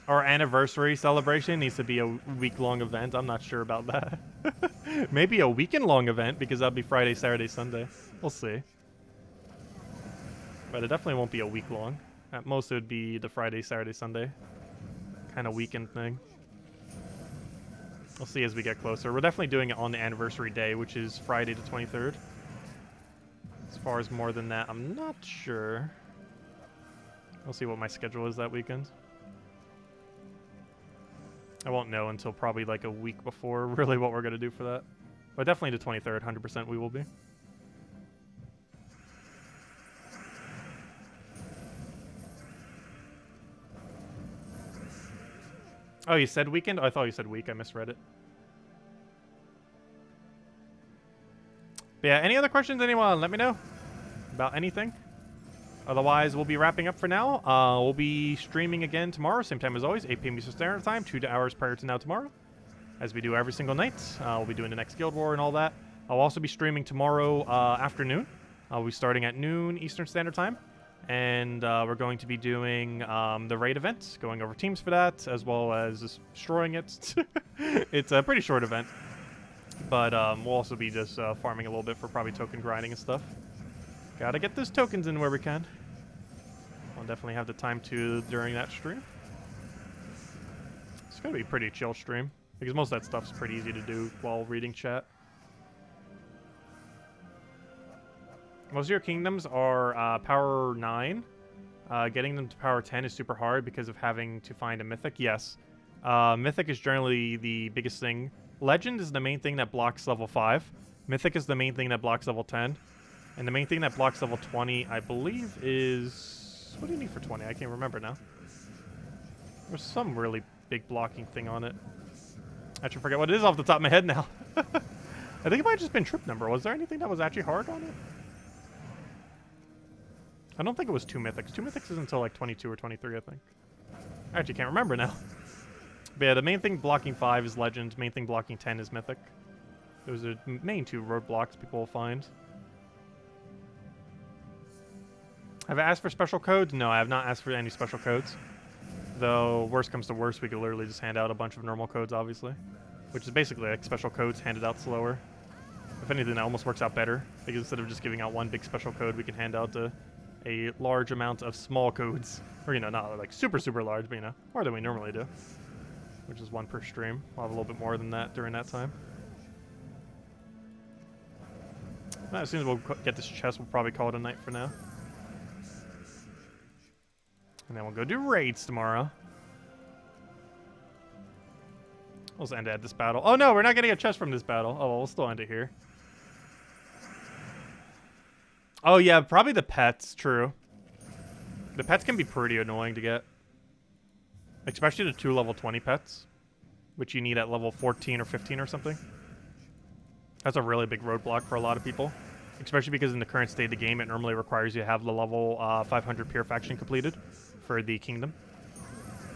S1: Our anniversary celebration needs to be a week-long event. I'm not sure about that. Maybe a weekend-long event, because that'll be Friday, Saturday, Sunday. We'll see. But it definitely won't be a week-long. At most, it would be the Friday, Saturday, Sunday kind of weekend thing. We'll see as we get closer. We're definitely doing it on the anniversary day, which is Friday the 23rd. As far as more than that, I'm not sure. We'll see what my schedule is that weekend. I won't know until probably like a week before really what we're going to do for that. But definitely the 23rd, 100% we will be. Oh, you said weekend? Oh, I thought you said week. I misread it. But yeah, any other questions, anyone? Let me know about anything. Otherwise, we'll be wrapping up for now. We'll be streaming again tomorrow, same time as always, 8 p.m. Eastern Standard Time, 2 hours prior to now tomorrow, as we do every single night. We'll be doing the next Guild War and all that. I'll also be streaming tomorrow afternoon. I'll be starting at noon Eastern Standard Time, and we're going to be doing the raid event, going over teams for that, as well as just destroying it. It's a pretty short event, but we'll also be just farming a little bit for probably token grinding and stuff. Gotta get those tokens in where we can. I'll definitely have the time to during that stream. It's gonna be a pretty chill stream, because most of that stuff's pretty easy to do while reading chat. Most of your kingdoms are power 9. Getting them to power 10 is super hard because of having to find a mythic. Yes. Mythic is generally the biggest thing. Legend is the main thing that blocks level 5. Mythic is the main thing that blocks level 10. And the main thing that blocks level 20, I believe, is... What do you need for 20? I can't remember now. There's some really big blocking thing on it. I actually forget what it is off the top of my head now. I think it might have just been trip number. Was there anything that was actually hard on it? I don't think it was 2 mythics. 2 mythics isn't until like 22 or 23, I think. I actually can't remember now. But yeah, the main thing blocking 5 is legend. Main thing blocking 10 is mythic. Those are the main 2 roadblocks people will find. Have I asked for special codes? No, I have not asked for any special codes. Though, worst comes to worst, we could literally just hand out a bunch of normal codes, obviously. Which is basically like special codes handed out slower. If anything, that almost works out better. Because instead of just giving out one big special code, we can hand out a large amount of small codes. Or, you know, not like super, super large, but, you know, more than we normally do. Which is 1 per stream. We'll have a little bit more than that during that time. Well, as soon as we'll get this chest, we'll probably call it a night for now. And then we'll go do raids tomorrow. Let's end it at this battle. Oh no, we're not getting a chest from this battle. Oh, well, we'll still end it here. Oh yeah, probably the pets, true. The pets can be pretty annoying to get. Especially the 2 level 20 pets, which you need at level 14 or 15 or something. That's a really big roadblock for a lot of people. Especially because in the current state of the game, it normally requires you to have the level 500 pure faction completed for the kingdom.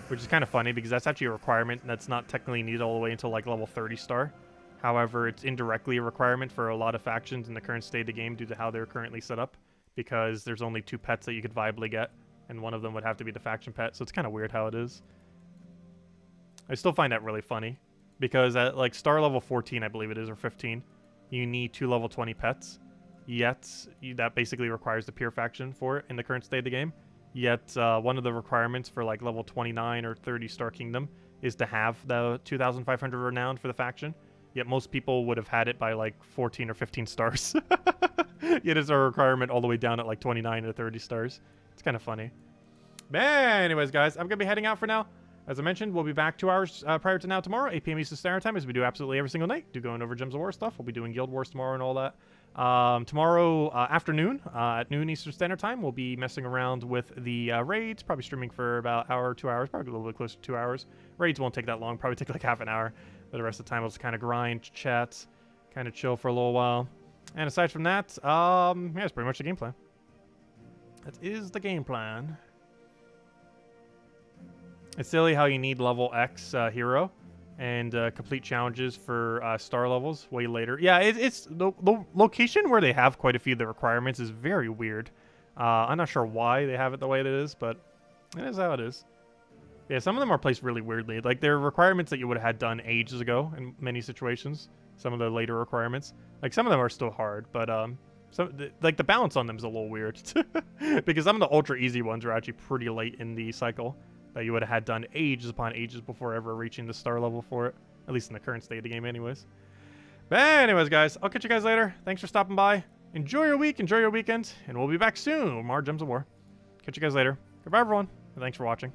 S1: Which is kind of funny because that's actually a requirement that's not technically needed all the way until like level 30 star. However, it's indirectly a requirement for a lot of factions in the current state of the game due to how they're currently set up. Because there's only 2 pets that you could viably get, and one of them would have to be the faction pet, so it's kind of weird how it is. I still find that really funny, because at like star level 14, I believe it is, or 15, you need 2 level 20 pets, yet that basically requires the pure faction for it in the current state of the game. Yet one of the requirements for like level 29 or 30 star kingdom is to have the 2,500 renown for the faction. Yet most people would have had it by like 14 or 15 stars. Yet it's a requirement all the way down at like 29 or 30 stars. It's kind of funny. Man, anyways, guys, I'm going to be heading out for now. As I mentioned, we'll be back 2 hours prior to now tomorrow, 8 p.m. Eastern Standard Time, as we do absolutely every single night. Going over Gems of War stuff. We'll be doing Guild Wars tomorrow and all that. Tomorrow afternoon, at noon Eastern Standard Time, we'll be messing around with the raids. Probably streaming for about an hour, 2 hours. Probably a little bit closer to 2 hours. Raids won't take that long. Probably take like half an hour. But the rest of the time, I'll just kind of grind, chat, kind of chill for a little while. And aside from that, yeah, it's pretty much the game plan. That is the game plan. It's silly how you need level X hero and complete challenges for star levels way later. Yeah, it's the location where they have quite a few of the requirements is very weird. I'm not sure why they have it the way it is, but it is how it is. Yeah, some of them are placed really weirdly. Like, there are requirements that you would have had done ages ago in many situations. Some of the later requirements. Like, some of them are still hard, but like the balance on them is a little weird. Because some of the ultra easy ones are actually pretty late in the cycle that you would have had done ages upon ages before ever reaching the star level for it. At least in the current state of the game anyways. But anyways, guys, I'll catch you guys later. Thanks for stopping by. Enjoy your week, enjoy your weekend, and we'll be back soon with more Gems of War. Catch you guys later. Goodbye, everyone, and thanks for watching.